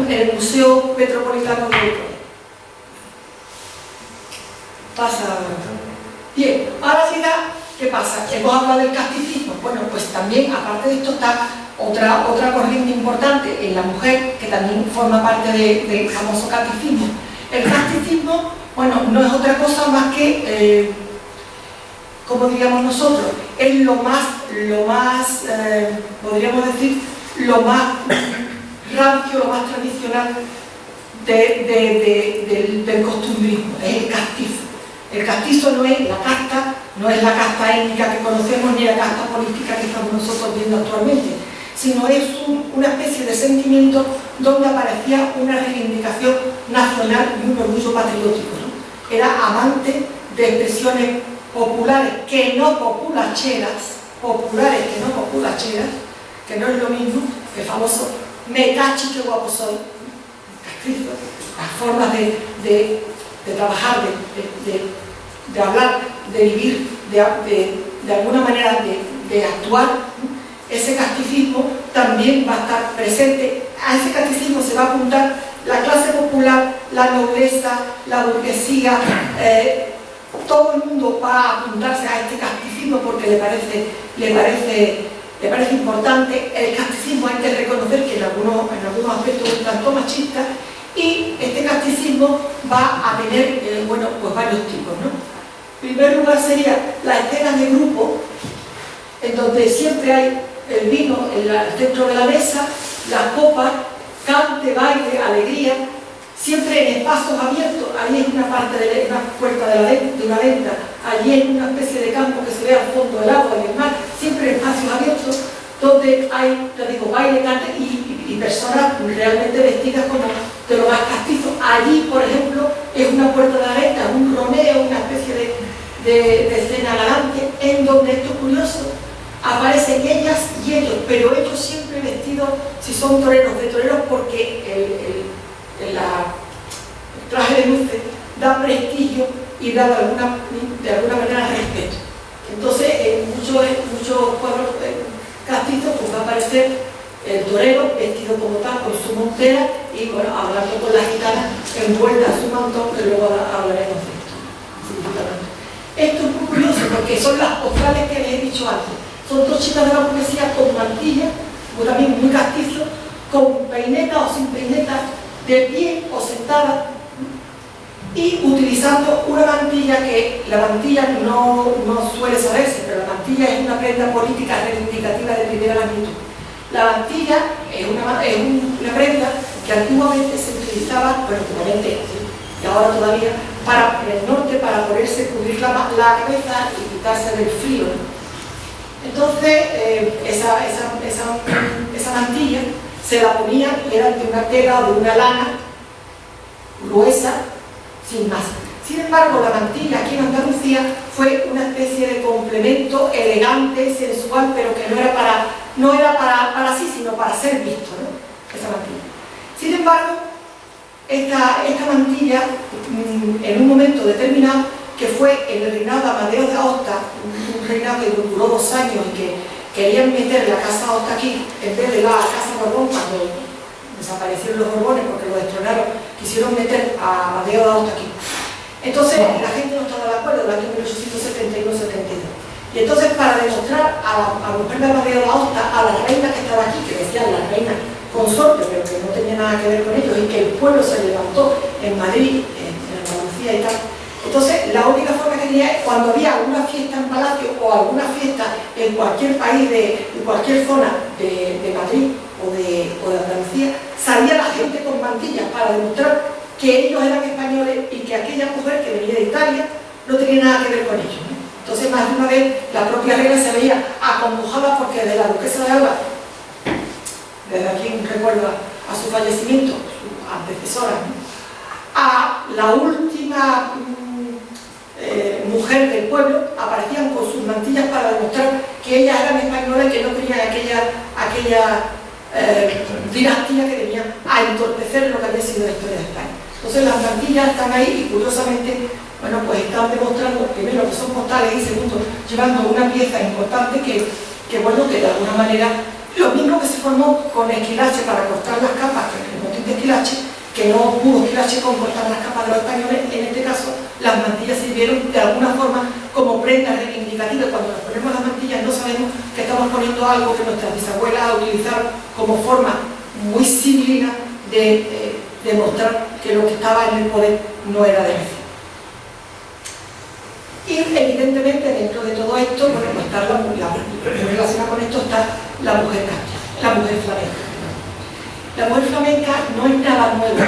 el Museo Metropolitano de Detroit. Pasa. Bien, ahora sí, ¿qué pasa? Hemos hablado del casticismo. Bueno, pues también, aparte de esto, está otra corriente importante en la mujer, que también forma parte del famoso catecismo. El catecismo, bueno, no es otra cosa más que, como diríamos nosotros, es lo más, podríamos decir, lo más rancio, lo más tradicional del costumbrismo, es el castizo. El castizo no es la casta, no es la casta étnica que conocemos ni la casta política que estamos nosotros viendo actualmente, sino es una especie de sentimiento donde aparecía una reivindicación nacional y un orgullo patriótico, ¿no? Era amante de expresiones populares que no populacheras, que no es lo mismo que el famoso me cachi que guapo soy, castizo, las formas de trabajar, de hablar, de vivir, de alguna manera de actuar. Ese casticismo también va a estar presente. A ese casticismo se va a apuntar la clase popular, la nobleza, la burguesía, todo el mundo va a apuntarse a este casticismo porque le parece importante. El casticismo hay que reconocer que en algunos aspectos es un tanto machista, y este casticismo va a tener, bueno, pues varios tipos, ¿no? En primer lugar sería las escenas de grupo, en donde siempre hay el vino en el centro de la mesa, las copas, cante, baile, alegría, siempre en espacios abiertos. Ahí es una parte de una puerta de una venta, allí es una especie de campo que se ve al fondo del agua y el mar, siempre en espacios abiertos donde hay, te digo, baile, cante y personas realmente vestidas como de lo más castizo. Allí, por ejemplo, es una puerta de la venta, un Romeo, una especie de escena galante, en donde, esto es curioso, aparecen ellas y ellos, pero ellos siempre vestidos, si son toreros, de toreros, porque el traje de luces da prestigio y da de alguna manera respeto. Entonces, en muchos cuadros castizos pues va a aparecer el torero vestido como tal, con su montera y, bueno, hablando con la gitana envuelta en su mantón, que luego hablaremos de esto. Esto es muy curioso porque son las postales que les he dicho antes. Son dos chicas de la burguesía con mantilla, como también muy castizo, con peineta o sin peineta, de pie o sentada, y utilizando una mantilla que la mantilla no suele saberse, pero la mantilla es una prenda política reivindicativa de primera magnitud. La mantilla es una prenda que antiguamente se utilizaba, bueno, antiguamente, y ahora todavía, en el norte, para poderse cubrir la cabeza y quitarse del frío, ¿no? Entonces, esa mantilla se la ponía y era de una tela o de una lana gruesa, sin más. Sin embargo, la mantilla aquí en Andalucía fue una especie de complemento elegante, sensual, pero que no era para sí, sino para ser visto, ¿no? Esa mantilla. Sin embargo, esta mantilla, en un momento determinado, que fue en el reinado de Amadeo de Aosta, un reinado que duró 2 años y que querían meter la casa Aosta aquí en vez de la casa Borbón cuando desaparecieron los Borbones porque los destronaron, quisieron meter a Amadeo de Aosta aquí. Entonces la gente no estaba de acuerdo en el año 1871-72. Y entonces, para demostrar a la mujer de Amadeo de Aosta, a la reina que estaba aquí, que decían la reina consorte, pero que no tenía nada que ver con ellos, y que el pueblo se levantó en Madrid, en Andalucía y tal. Entonces, la única forma que tenía, cuando había alguna fiesta en Palacio o alguna fiesta en cualquier país, en cualquier zona de Madrid o de Andalucía, salía la gente con mantillas para demostrar que ellos eran españoles y que aquella mujer que venía de Italia no tenía nada que ver con ellos, ¿no? Entonces, más de una vez, la propia reina se veía acongojada porque de la duquesa de Alba, desde aquí un recuerdo a su fallecimiento, su antecesora, ¿no?, a la última mujer del pueblo, aparecían con sus mantillas para demostrar que ellas eran españolas y que no tenían aquella dinastía que venía a entorpecer lo que había sido la historia de España. Entonces las mantillas están ahí y curiosamente, bueno, pues están demostrando primero que son postales y segundo, llevando una pieza importante que bueno, que de alguna manera, lo mismo que se formó con Esquilache para cortar las capas, que el motín de Esquilache, que no pudo Esquilache con cortar las capas de los españoles, en este caso las mantillas sirvieron de alguna forma como prenda reivindicativa. Cuando nos ponemos las mantillas no sabemos que estamos poniendo algo que nuestras bisabuelas utilizaron como forma muy civilina de demostrar que lo que estaba en el poder no era de ellos. Y evidentemente dentro de todo esto, bueno, pues está relacionada con esto está la mujer flamenca. La mujer flamenca no es nada nuevo,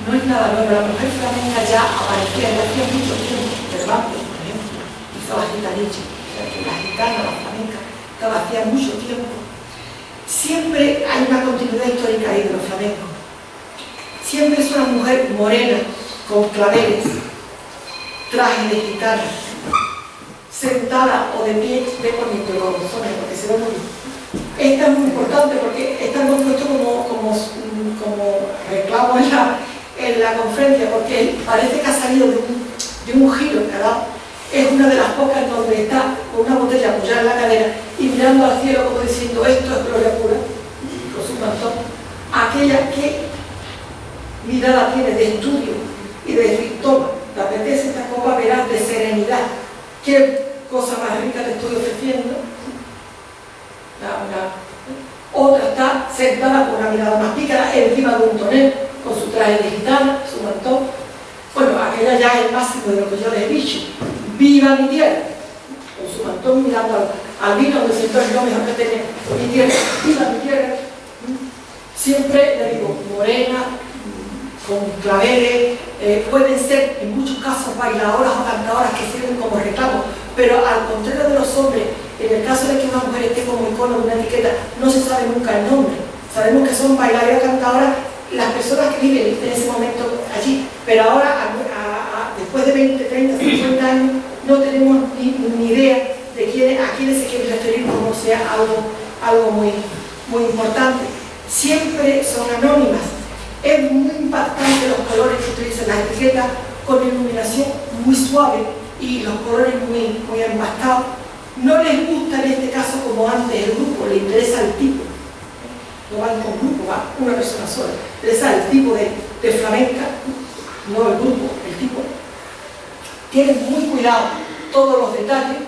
la mujer flamenca ya aparecía desde hacía mucho tiempo. Cervantes, por ejemplo, hizo la gitaniche, la gitana, la flamenca, estaba hacía mucho tiempo. Siempre hay una continuidad histórica ahí de los flamencos. Siempre es una mujer morena, con claveles, traje de gitana, sentada o de pie, ve poniendo los bozones porque se ve muy bien. Esta es muy importante porque esta hemos puesto como reclamo en la conferencia, porque parece que ha salido de un giro que ha dado. Es una de las pocas donde está con una botella apoyada en la cadera y mirando al cielo como diciendo esto es gloria pura, con su mantón. Aquella que mirada tiene de estudio y de decir, toma, te apetece esta copa, verás de serenidad. Qué cosa más rica te estoy ofreciendo. Otra está sentada con una mirada más pícara encima de un tonel con su traje de gitana, su mantón. Bueno, aquella ya es el máximo de lo que yo les he dicho. ¡Viva mi tierra! Con su mantón mirando al vino donde se entonces lo mejor que tenía. Mi tierra, ¡viva mi tierra! Siempre, le digo, morena, con claveles, pueden ser en muchos casos bailadoras o cantadoras que sirven como reclamo, pero al contrario de los hombres, en el caso de que una mujer esté como icono de una etiqueta, no se sabe nunca el nombre. Sabemos que son bailadoras o cantadoras las personas que viven en ese momento allí, pero ahora, después de 20, 30, 50 años, no tenemos ni idea de a quiénes se quiere referir como sea algo muy, muy importante. Siempre son anónimas. Es muy impactante los colores que utilizan las etiquetas, con iluminación muy suave y los colores muy, muy empastados. No les gusta en este caso, como antes, el grupo, le interesa el tipo. No van con grupo, va una persona sola. Le interesa el tipo de flamenca, no el grupo, el tipo. Tienen muy cuidado todos los detalles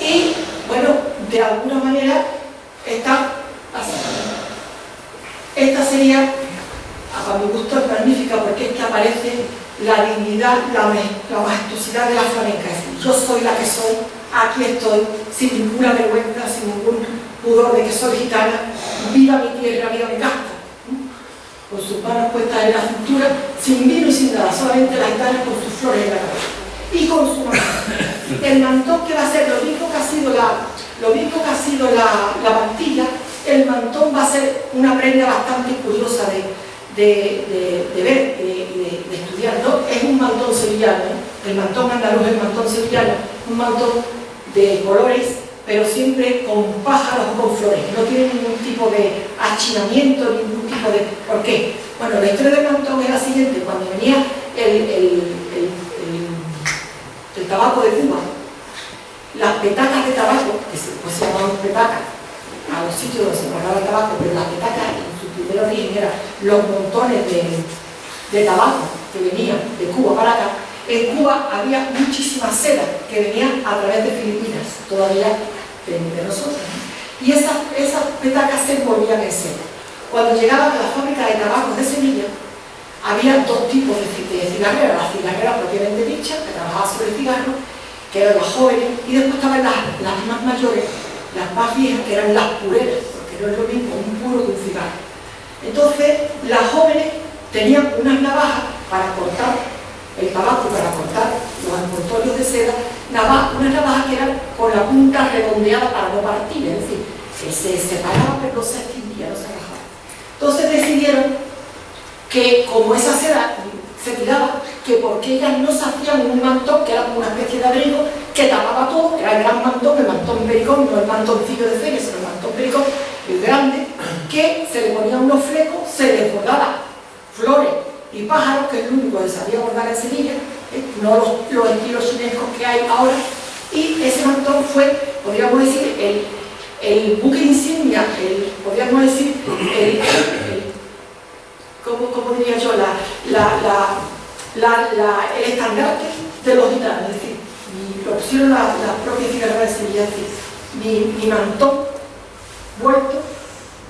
y, bueno, de alguna manera están así. Esta sería, a mi gusto, es magnífica porque es que aparece la dignidad, la majestuosidad de la flamenca. Es decir, yo soy la que soy, aquí estoy, sin ninguna vergüenza, sin ningún pudor de que soy gitana. Viva mi tierra, viva mi casta. Con sus manos puestas en la cintura, sin vino y sin nada, solamente la gitana con sus flores en la cabeza. Y con su mantón. El mantón que va a ser lo mismo que ha sido la mantilla. El mantón va a ser una prenda bastante curiosa de ver y de estudiar. sevillano, no es un mantón sevillano, el mantón andaluz, el mantón sevillano, un mantón de colores, pero siempre con pájaros o con flores, no tiene ningún tipo de achinamiento, ningún tipo de... ¿Por qué? Bueno, la historia del mantón es la siguiente: cuando venía el tabaco de Cuba, las petacas de tabaco, que se llamaban petacas, a los sitios donde se guardaba el tabaco, pero las petacas en su primer origen eran los montones de tabaco que venían de Cuba para acá. En Cuba había muchísima seda que venía a través de Filipinas, todavía de nosotros, ¿no? Y esas petacas se envolvían en seda. Cuando llegaban a la fábrica de tabacos de Sevilla, había dos tipos de cigarreras: la cigarrera propiamente dicha, que trabajaba sobre el cigarro, que eran las jóvenes, y después estaban las más mayores, las más viejas, que eran las pureras, porque no es lo mismo un puro que un cigarro. Entonces, las jóvenes tenían unas navajas para cortar el tabaco, para cortar los envoltorios de seda, unas navajas que eran con la punta redondeada para no partir, es decir, que se separaba pero no se extinguía, no se rajaba. Entonces decidieron que, como esa seda se tiraba, que porque ellas no se hacían un mantón, que era como una especie de abrigo, que tapaba todo, que era el gran mantón, el mantón pericón, no el mantoncillo de feria, sino el mantón pericón, el grande, que se le ponían unos flecos, se le bordaban flores y pájaros, que es lo único que sabía bordar en Sevilla, no los estilos chinescos que hay ahora, y ese mantón fue, podríamos decir, el buque insignia, podríamos decir, ¿cómo diría yo? El estandarte de los gitanos, es decir, lo pusieron las propias cigarreras de Sevilla, es decir, mi mantón vuelto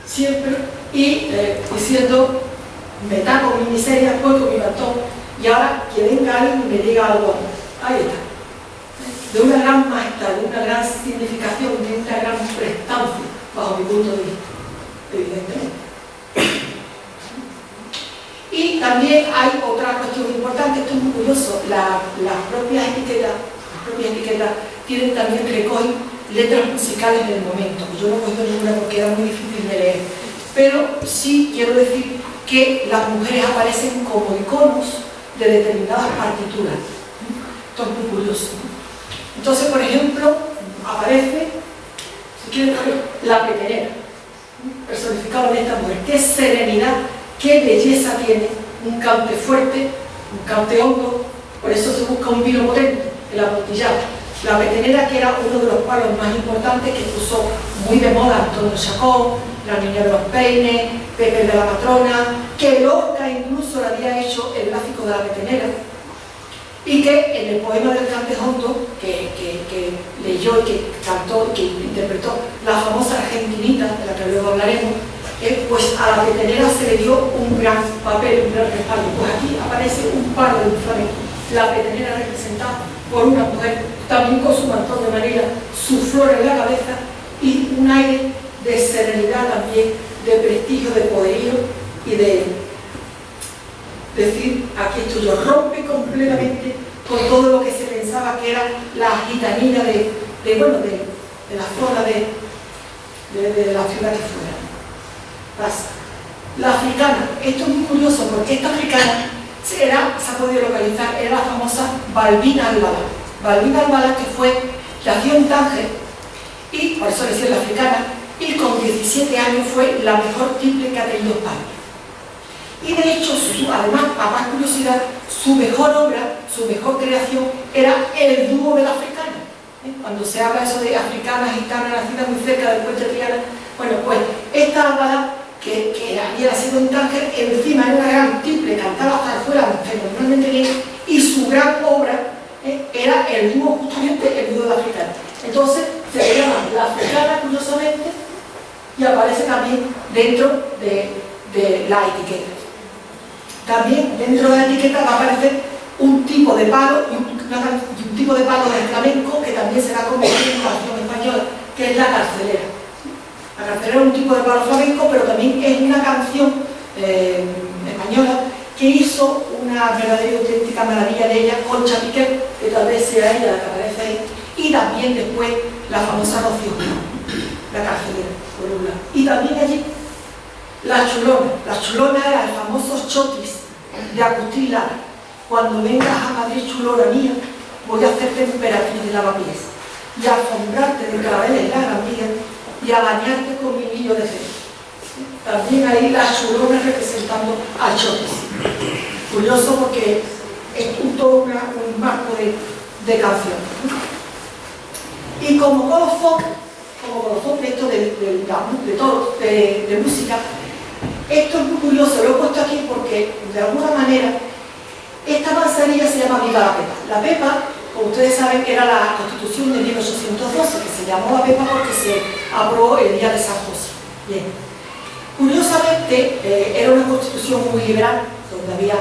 siempre, y diciendo: me tapo mi miseria, voy con mi mantón, y ahora que venga alguien y me diga algo. Ahí está. De una gran majestad, de una gran significación, de una gran prestancia, bajo mi punto de vista, evidentemente. Y también hay otra cuestión importante, esto es muy curioso: las propias etiquetas tienen también, recogen letras musicales del momento. Yo no he puesto ninguna porque era muy difícil de leer, pero sí quiero decir que las mujeres aparecen como iconos de determinadas partituras. Esto es muy curioso. Entonces, por ejemplo, aparece, si quieren, la petenera, personificada en esta mujer. Qué serenidad, qué belleza tiene, un cante fuerte, un cante hondo. Por eso se busca un vino potente, el amontillado. La petenera, que era uno de los palos más importantes, que puso muy de moda Antonio Chacón, La niña de los peines, Pepe de la Patrona, que Lorca incluso le había hecho el gráfico de la petenera, y que en el poema del cante hondo, que leyó y que cantó y que interpretó la famosa argentinita, de la que luego hablaremos, pues a la petenera se le dio un gran papel, un gran respaldo. Pues aquí aparece un palo de un flamenco, la petenera representada por una mujer, también con su mantón de Manila, su flor en la cabeza y un aire de serenidad también, de prestigio, de poderío y de decir: aquí estoy yo. Rompe completamente con todo lo que se pensaba que era la gitanía de la zona de la ciudad que fuera. Pasa. La africana, esto es muy curioso porque esta africana se ha podido localizar, era la famosa Balbina Albalá. Balbina Albalá, que nació en Tánger, y por eso decía la africana, y con 17 años fue la mejor tiple que ha tenido España. Y de hecho, además, a más curiosidad, su mejor obra, su mejor creación era el dúo de la africana. Cuando se habla eso de africana, gitana, nacida muy cerca del puente Triana, bueno, pues esta Albalá, que había nacido en Tánger, encima era una gran tiple, cantaba zarzuela fenomenalmente bien, y su gran obra era el dúo, justamente el dúo de la africana. Entonces se le llama la africana, curiosamente, y aparece también dentro de la etiqueta. También dentro de la etiqueta va a aparecer un tipo de palo, un tipo de palo del flamenco que también se va a convertir en canción española, que es la carcelera. La carcelera es un tipo de palo flamenco, pero también es una canción española que hizo una verdadera y auténtica maravilla de ella, Concha Piquer, que tal vez sea ella la que aparece ahí, y también después la famosa Rocío, la carcelera, por un lado. Y también allí la chulona era el famoso chotis de Agustín Lara, cuando vengas a Madrid, chulona mía, voy a hacerte emperatriz de lavapiés y a alfombrarte de claveles la Gran Vía y a bañarte con mi niño de fe. También ahí las chulonas representando a Chotis. Curioso porque es todo un marco de canción. Y como colofón esto de música, esto es muy curioso, lo he puesto aquí porque de alguna manera esta manzanilla se llama Viva la Pepa. La Pepa, como ustedes saben, era la Constitución de 1812, que se llamó la Pepa porque se aprobó el día de San José. Bien. Curiosamente, era una constitución muy liberal, donde había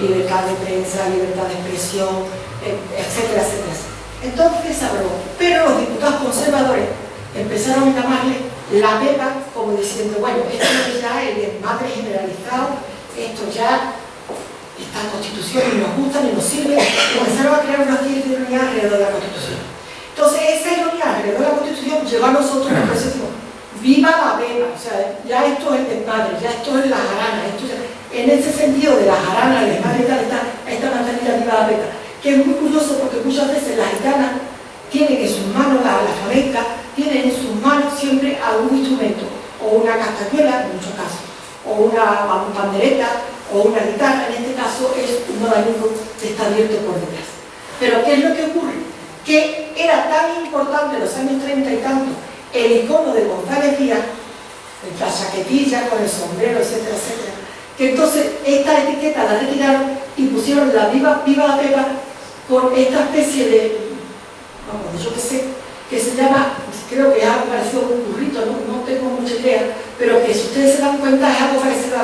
libertad de prensa, libertad de expresión, etcétera, etcétera. Entonces se aprobó. Pero los diputados conservadores empezaron a llamarle la Pepa, como diciendo, bueno, esto ya es el desmadre generalizado, esto ya, esta constitución ni nos gusta ni nos sirve, y comenzaron a crear una cierta ironía alrededor de la constitución. Entonces esa ironía alrededor de la constitución llevó a nosotros a la expresión, viva la Pepa, o sea, ya esto es el desmadre, ya esto es la jarana, en ese sentido de la jarana, el desmadre y tal, esta manzanilla viva la Pepa, que es muy curioso porque muchas veces las gitanas tienen en sus manos, la flamenca, tienen en sus manos siempre algún instrumento, o una castañuela, en muchos casos, o una pandereta, o una guitarra, en este caso es un abanico que está abierto por detrás. Pero ¿qué es lo que ocurre? Que era tan importante en los años 30 y tanto el icono de González Díaz, la chaquetilla con el sombrero, etcétera, etcétera, que entonces esta etiqueta la retiraron y pusieron la viva la Pepa con esta especie de, vamos, yo qué sé, que se llama, creo que es algo parecido a un burrito, no tengo mucha idea, pero que si ustedes se dan cuenta es algo parecido a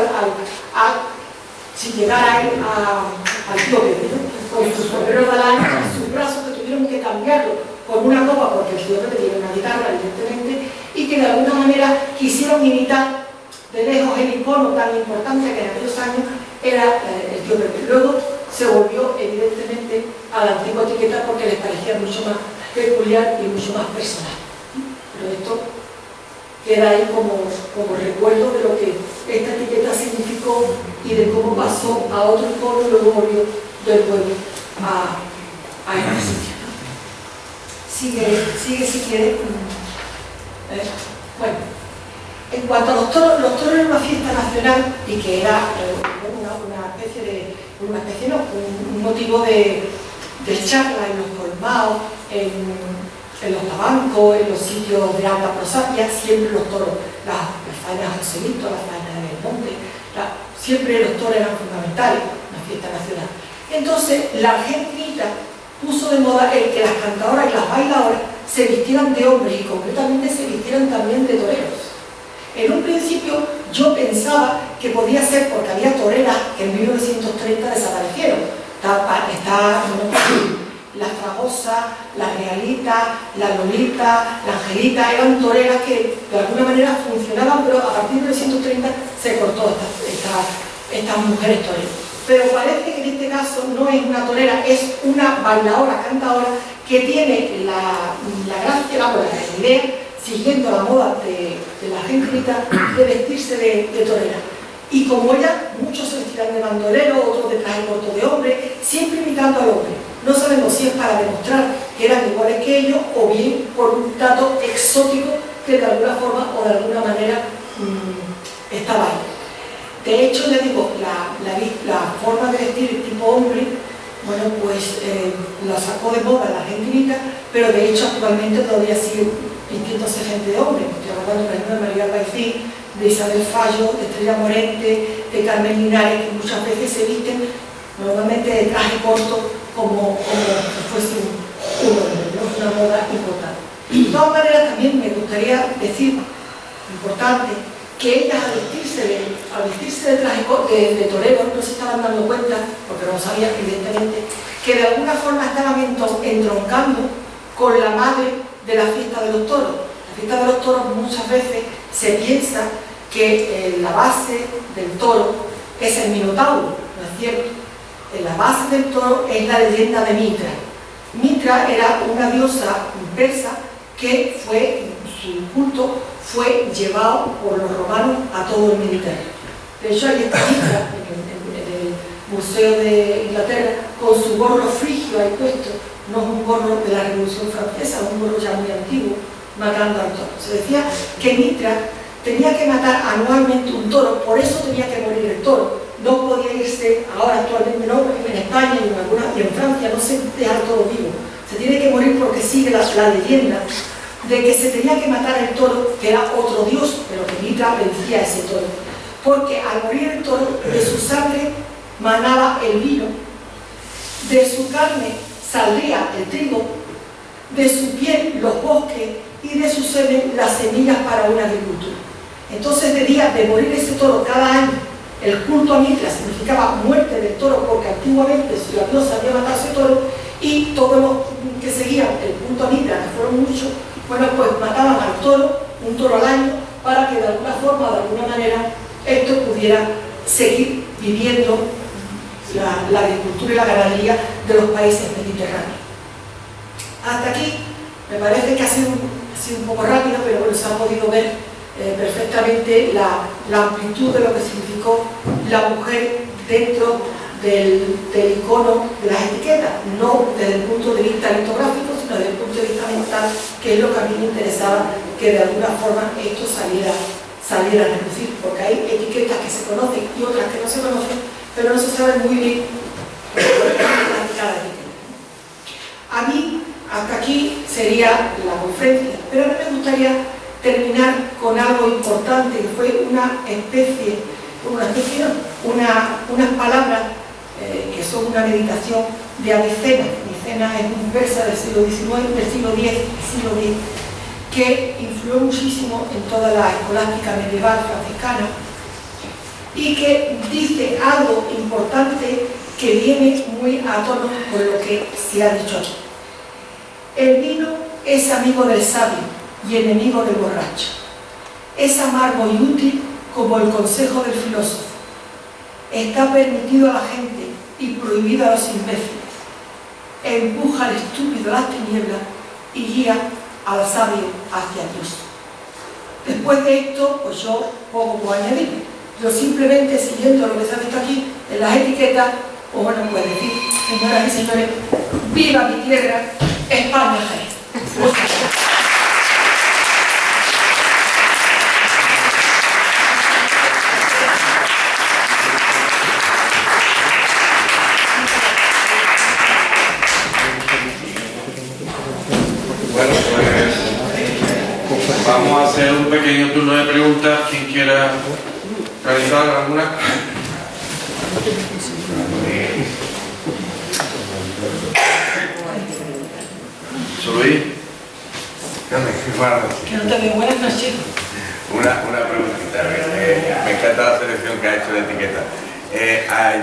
si llegara él al tío Pepe, ¿no? Con sus sombreros de lana, sus brazos que tuvieron que cambiarlo con una copa, porque el tío Pepe tiene una guitarra, evidentemente, y que de alguna manera quisieron imitar de lejos el icono tan importante que en aquellos años era el tío Pepe. Luego se volvió, evidentemente, a la antigua etiqueta porque les parecía mucho más peculiar y mucho más personal. Pero esto queda ahí como recuerdo de lo que esta etiqueta significó y de cómo pasó a otro icono y luego volvió del pueblo a este sitio. Sigue si quiere. Bueno, en cuanto a los toros eran una fiesta nacional y que era un motivo de charla en los colmados, en los tabancos, en los sitios de alta prosapia, siempre los toros, las faenas de Joselito, las faenas de Belmonte, siempre los toros eran fundamentales en la fiesta nacional. Entonces, la Argentinita puso de moda el que las cantadoras y las bailadoras se vistieran de hombres y concretamente se vistieran también de toreros. En un principio yo pensaba que podía ser porque había toreras que en 1930 desaparecieron. Está la Fragosa, la Realita, la Lolita, la Angelita, eran toreras que de alguna manera funcionaban, pero a partir de 1930 se cortó estas mujeres toreras. Pero parece que en este caso no es una torera, es una bailadora, cantadora, que tiene la gracia, la idea, siguiendo la moda de la Argentinita, de vestirse de torera. Y como ella, muchos se vestirán de bandolero, otros de traje corto de hombre, siempre imitando al hombre. No sabemos si es para demostrar que eran iguales que ellos o bien por un dato exótico que de alguna forma o de alguna manera estaba ahí. De hecho, ya digo, la forma de vestir tipo hombre, bueno, pues la sacó de moda la Argentinita, pero de hecho actualmente todavía sigue vistiéndose gente de hombre. Estoy hablando, por ejemplo, de María Albaicín, de Isabel Fallo, de Estrella Morente, de Carmen Linares, que muchas veces se visten normalmente de traje corto como si fuese un hombre, ¿no? Una moda importante. De todas maneras, también me gustaría decir, importante, que ellas al vestirse de traje de torero no se estaban dando cuenta, porque no lo sabían evidentemente, que de alguna forma estaban entroncando con la madre de la fiesta de los toros. La fiesta de los toros muchas veces se piensa que la base del toro es el Minotauro, ¿no es cierto? La base del toro es la leyenda de Mitra. Mitra era una diosa persa que su culto fue llevado por los romanos a todo el Mediterráneo. De hecho, hay esta Mitra en el Museo de Inglaterra, con su gorro frigio ahí puesto, no es un gorro de la Revolución Francesa, es un gorro ya muy antiguo, matando al toro. Se decía que Mitra tenía que matar anualmente un toro, por eso tenía que morir el toro. No podía irse, ahora actualmente no, en España y en Francia no se deja el toro vivo. Se tiene que morir porque sigue la leyenda de que se tenía que matar el toro, que era otro dios, pero que Mitra vencía a ese toro. Porque al morir el toro, de su sangre manaba el vino, de su carne saldría el trigo, de su piel los bosques y de su semen las semillas para una agricultura. Entonces, de morir ese toro cada año, el culto a Mitra significaba muerte del toro, porque antiguamente la diosa había matado a ese toro, y todos los que seguían el culto a Mitra, que fueron muchos, bueno, pues mataban al toro, un toro al año, para que de alguna forma, de alguna manera, esto pudiera seguir viviendo la agricultura y la ganadería de los países mediterráneos. Hasta aquí me parece que ha sido un poco rápido, pero bueno, se ha podido ver perfectamente la amplitud de lo que significó la mujer dentro del icono de las etiquetas, no desde el punto de vista litográfico, sino desde el punto de vista mental, que es lo que a mí me interesaba, que de alguna forma esto saliera a reducir, porque hay etiquetas que se conocen y otras que no se conocen, pero no se sabe muy bien cada etiqueta. A mí, hasta aquí sería la conferencia, pero a mí me gustaría terminar con algo importante, que fue unas palabras que son una meditación de Avicena. Avicena es un persa del siglo XIX, del siglo X, que influyó muchísimo en toda la escolástica medieval franciscana y que dice algo importante que viene muy a tono con lo que se ha dicho aquí. El vino es amigo del sabio y enemigo del borracho. Es amargo y útil como el consejo del filósofo. Está permitido a la gente y prohibido a los imbéciles. Empuja al estúpido a las tinieblas y guía al sabio hacia Dios. Después de esto, pues yo poco puedo añadir. Yo simplemente, siguiendo lo que se ha visto aquí en las etiquetas, pues bueno, puedo decir, señoras y señores, ¡viva mi tierra, España, Jerez! Muchas gracias. Vamos a hacer un pequeño turno de preguntas. ¿Quién quiera realizar alguna? Luis. Buenas noches. Que no te veo. Buenas noches. Una preguntita. Me encanta la selección que ha hecho de etiquetas.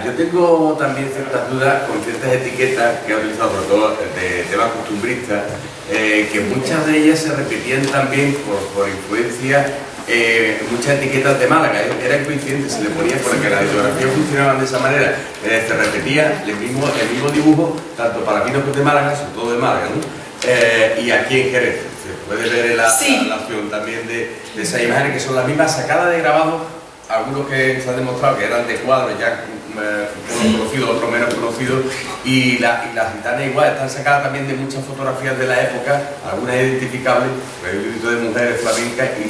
Yo tengo también ciertas dudas con ciertas etiquetas que he utilizado, sobre todo de temas costumbristas, que muchas de ellas se repetían también por influencia, muchas etiquetas de Málaga. Eran coincidentes, se le ponía porque las litografías funcionaban de esa manera, se repetía el mismo dibujo, tanto para vinos de Málaga, sobre todo de Málaga, ¿no? Y aquí en Jerez. Se puede ver la acción también de esas imágenes que son las mismas, sacadas de grabado. Algunos que se han demostrado que eran de cuadros ya unos conocidos, otros menos conocidos, y las gitanas igual están sacadas también de muchas fotografías de la época, algunas identificables, hay un grito de mujeres flamencas y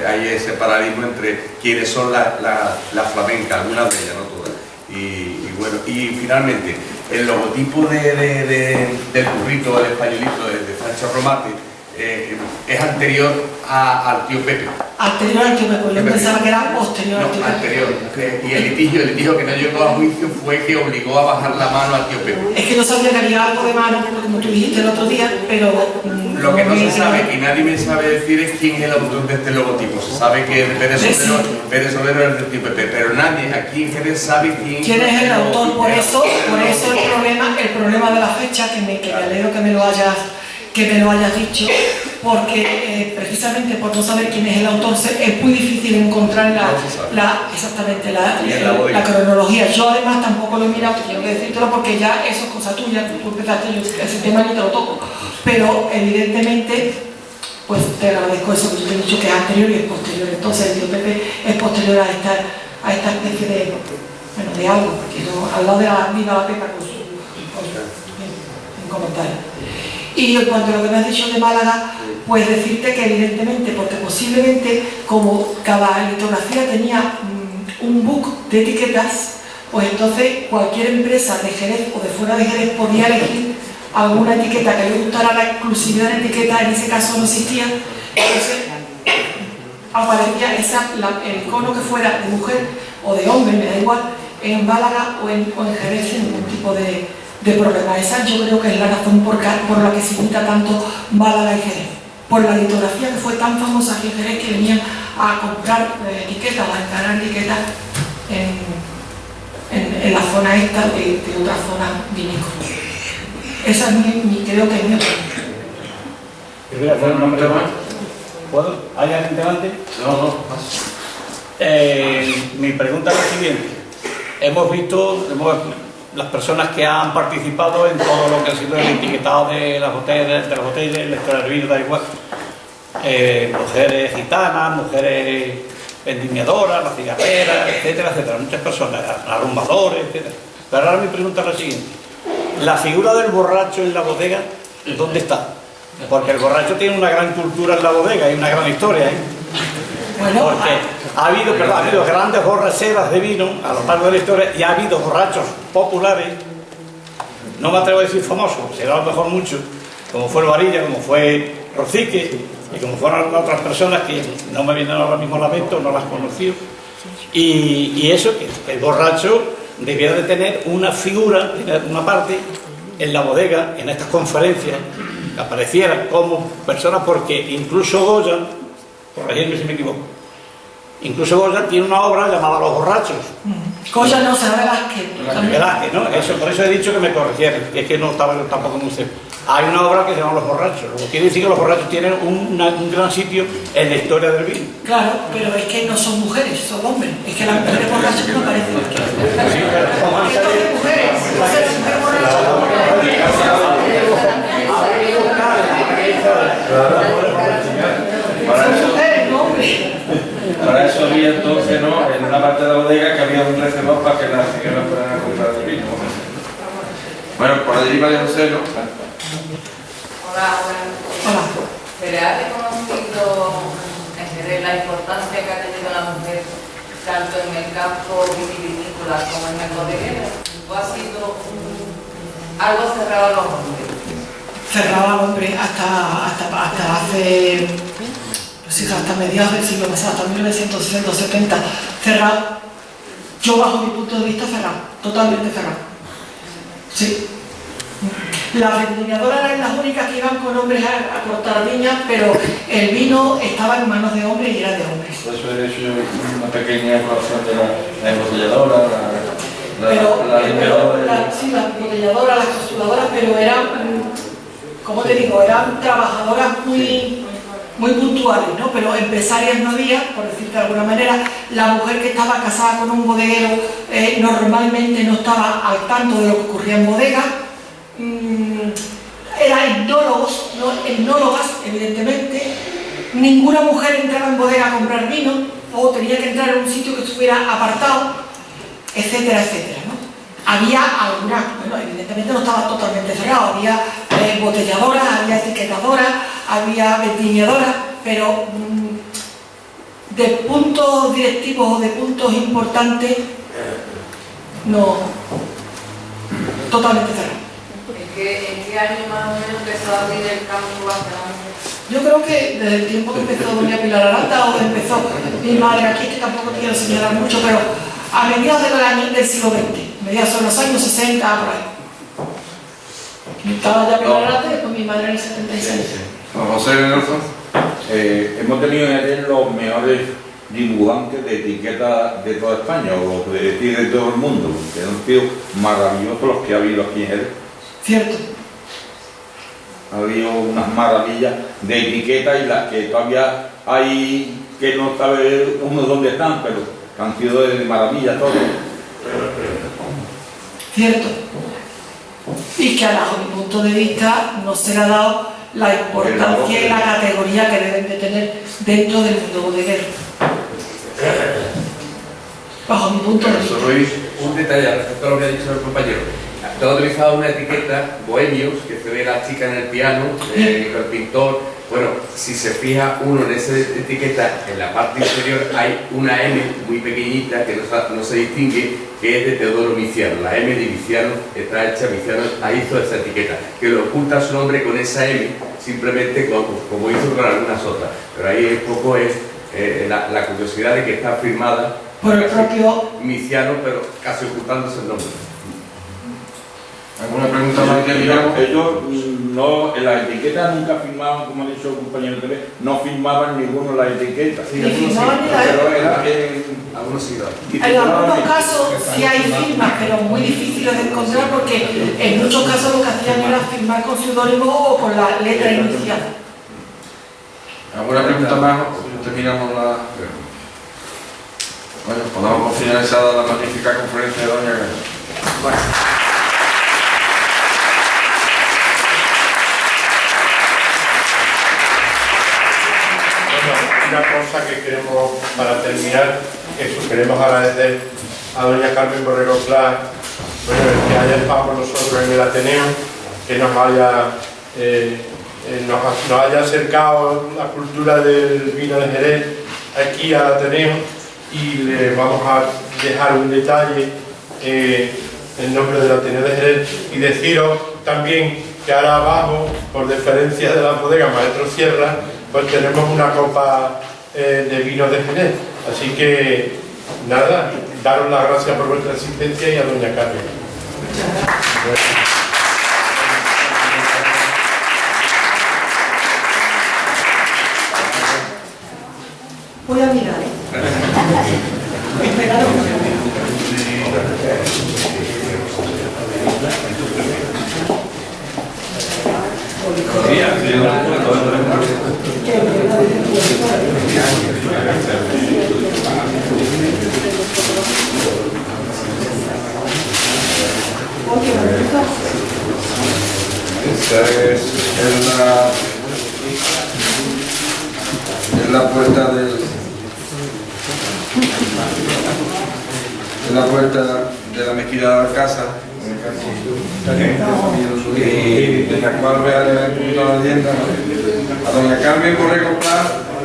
hay ese paralelismo entre quiénes son las flamencas, algunas de ellas, no todas. Y bueno, y finalmente, el logotipo del burrito, del españolito, de Sancho Romate, es anterior al tío Pepe. Anterior al tío Pepe, yo pensaba que era posterior al tío Pepe. Anterior. Y el litigio que no llegó a juicio fue que obligó a bajar la mano al tío Pepe. Es que no sabía que había algo de mano, como tú dijiste el otro día, pero... Lo que no se sabe y nadie me sabe decir es quién es el autor de este logotipo. Se sabe que Pérez Solero es del tío Pepe, pero nadie aquí en Jerez sabe quién es el autor. Por eso el problema de la fecha, que me alegro que me lo hayas dicho, porque precisamente por no saber quién es el autor es muy difícil encontrar la cronología. Yo además tampoco lo he mirado, quiero decírtelo, porque ya eso es cosa tuya, tú empezaste, yo ese tema ni te lo toco, pero evidentemente pues te agradezco eso que yo te he dicho, que es anterior y es posterior. Entonces el tío Pepe es posterior a esta especie bueno, de algo, porque no, al lado de la viva la Pepa con un comentario. Y en cuanto a lo que me has dicho de Málaga, pues decirte que evidentemente, porque posiblemente como cada litografía tenía un book de etiquetas, pues entonces cualquier empresa de Jerez o de fuera de Jerez podía elegir alguna etiqueta que le gustara. La exclusividad de etiqueta en ese caso no existía, entonces aparecía el icono que fuera de mujer o de hombre, me da igual, en Málaga o en Jerez sin ningún tipo de problema. Esa yo creo que es la razón por la que se imita tanto Málaga y Jerez, por la litografía que fue tan famosa aquí en Jerez, que venían a comprar etiquetas, a encargar etiquetas en la zona esta de otra zona vinícola. Esa es creo que es mi opinión. Voy a hacer un nombre más. ¿Puedo? ¿Hay alguien delante? No. Mi pregunta es la siguiente. Hemos visto las personas que han participado en todo lo que ha sido el etiquetado de las botellas, la historia del vino, da igual. Mujeres gitanas, mujeres vendimiadoras, las cigarreras, etcétera, etcétera. Muchas personas, arrumbadores, etcétera. Pero ahora mi pregunta es la siguiente. La figura del borracho en la bodega, ¿dónde está? Porque el borracho tiene una gran cultura en la bodega y una gran historia, ¿eh? Bueno, porque ha habido grandes borracheras de vino a lo largo de la historia y ha habido borrachos populares, no me atrevo a decir famosos, será a lo mejor muchos, como fue el Varilla, como fue Rocique y como fueron otras personas que no me vienen ahora mismo a la mente, no las conocí. Y eso, que el borracho debiera de tener una figura, una parte en la bodega, en estas conferencias, que apareciera como persona, porque incluso Goya, corregidme si me equivoco, incluso Goya tiene una obra llamada Los borrachos. Goya no, será Velázquez. Velázquez, ¿no? Por eso he dicho que me corrigieran, que es que no estaba tampoco en usted. Hay una obra que se llama Los borrachos, lo que quiere decir que los borrachos tienen un gran sitio en la historia del vino. Claro, pero es que no son mujeres, son hombres. Es que las mujeres borrachas no aparecen aquí. Sí, pero ¿cómo han salido? Entonces, mujeres, entonces las mujeres borrachas no Para eso había entonces, ¿no?, en una parte de la bodega que había un reservado para que las señoras fueran a comprar el vino. Bueno, por allí María José, ¿no? Hola. ¿Se le ha reconocido en Jerez la importancia que ha tenido la mujer tanto en el campo vitivinícola como en el bodeguero? ¿O ha sido algo cerrado a los hombres? Cerrado al hombre hasta hace, pues hasta mediados del siglo pasado, hasta 1960, cerrado. Yo, bajo mi punto de vista, cerrado, totalmente cerrado. Sí. Las vendimiadoras eran las únicas que iban con hombres a cortar viñas, pero el vino estaba en manos de hombres y era de hombres. Por eso he hecho una pequeña colaboración de la embotelladora, sí, las embotelladoras, las costuradoras, pero eran, como te digo, eran trabajadoras muy puntuales, ¿no? Pero empresarias no había, por decirte de alguna manera. La mujer que estaba casada con un bodeguero normalmente no estaba al tanto de lo que ocurría en bodega. Eran etnólogos, ¿no? Etnólogas, evidentemente. Ninguna mujer entraba en bodega a comprar vino o tenía que entrar en un sitio que estuviera apartado, etcétera, etcétera, ¿no? Había algunas, bueno, evidentemente no estaba totalmente cerrado, había botelladoras, había etiquetadoras, había vendimiadoras, pero de puntos directivos o de puntos importantes, no, totalmente cerrado. ¿En qué año más o menos empezó a abrir el campo hacia la mujer? Yo creo que desde el tiempo que empezó doña Pilar Aranda o empezó mi madre aquí, que tampoco quiero señalar mucho, pero a mediados del siglo XX, mediados de los años 60, por ahí. Estaba ya Pilar Aranda y después mi madre en el 76. José Nelson. Hemos tenido en Jerez los mejores dibujantes de etiqueta de toda España, o de todo el mundo, que han sido maravillosos los que ha habido aquí en Jerez. Cierto. Ha habido unas maravillas de etiqueta y las que todavía hay que no sabe uno dónde están, pero que han sido de maravilla todos. Cierto. Y que bajo mi punto de vista no se le ha dado la importancia y la categoría que deben de tener dentro del mundo bodeguero. bajo mi punto de vista. Luis, un detalle respecto a lo que ha dicho el compañero. Tú has utilizado una etiqueta, Bohemios, que se ve la chica en el piano, el pintor. Bueno, si se fija uno en esa etiqueta, en la parte inferior hay una M muy pequeñita que no se distingue, que es de Teodoro Miciano. La M de Miciano está hecha, Miciano hizo esa etiqueta, que lo oculta su nombre con esa M, simplemente como hizo con algunas otras. Pero ahí un poco es la curiosidad de que está firmada por el propio Miciano, pero casi ocultándose el nombre. ¿Alguna pregunta más que digamos? Ellos no, en las etiquetas nunca firmaban, como ha dicho el compañero TV, no firmaban ninguno las etiquetas. Ni firmaban ni Pero era algunos sí lo En algunos casos sí hay firmas, pero muy difíciles de encontrar porque en muchos casos lo que hacían era firmar con seudónimo o con la letra inicial. ¿Alguna pregunta más? Terminamos la... Bueno, pues damos por finalizada la magnífica conferencia de doña Gabriela. Una cosa que queremos, para terminar, queremos agradecer a doña Carmen Borrero Pla, el que haya estado con nosotros en el Ateneo, que nos haya acercado la cultura del vino de Jerez aquí al Ateneo, y le vamos a dejar un detalle en nombre del Ateneo de Jerez, y deciros también que ahora abajo, por deferencia de la bodega Maestro Sierra, pues tenemos una copa de vino de Jerez. Así que, nada, daros las gracias por vuestra asistencia y a doña Carmen. Voy a mirar, Esperaros. Esta es la puerta de la mezquita de Alcázar, y de la cual voy a leer un poquito la leyenda, ¿no? A doña Carmen Borrego Pla,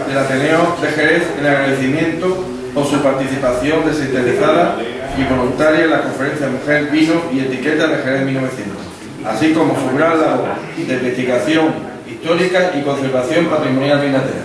del Ateneo de Jerez, en agradecimiento por su participación desinteresada y voluntaria en la conferencia Mujer, Vino y Etiqueta de Jerez 1900, así como su gran labor de investigación histórica y conservación patrimonial vinatera.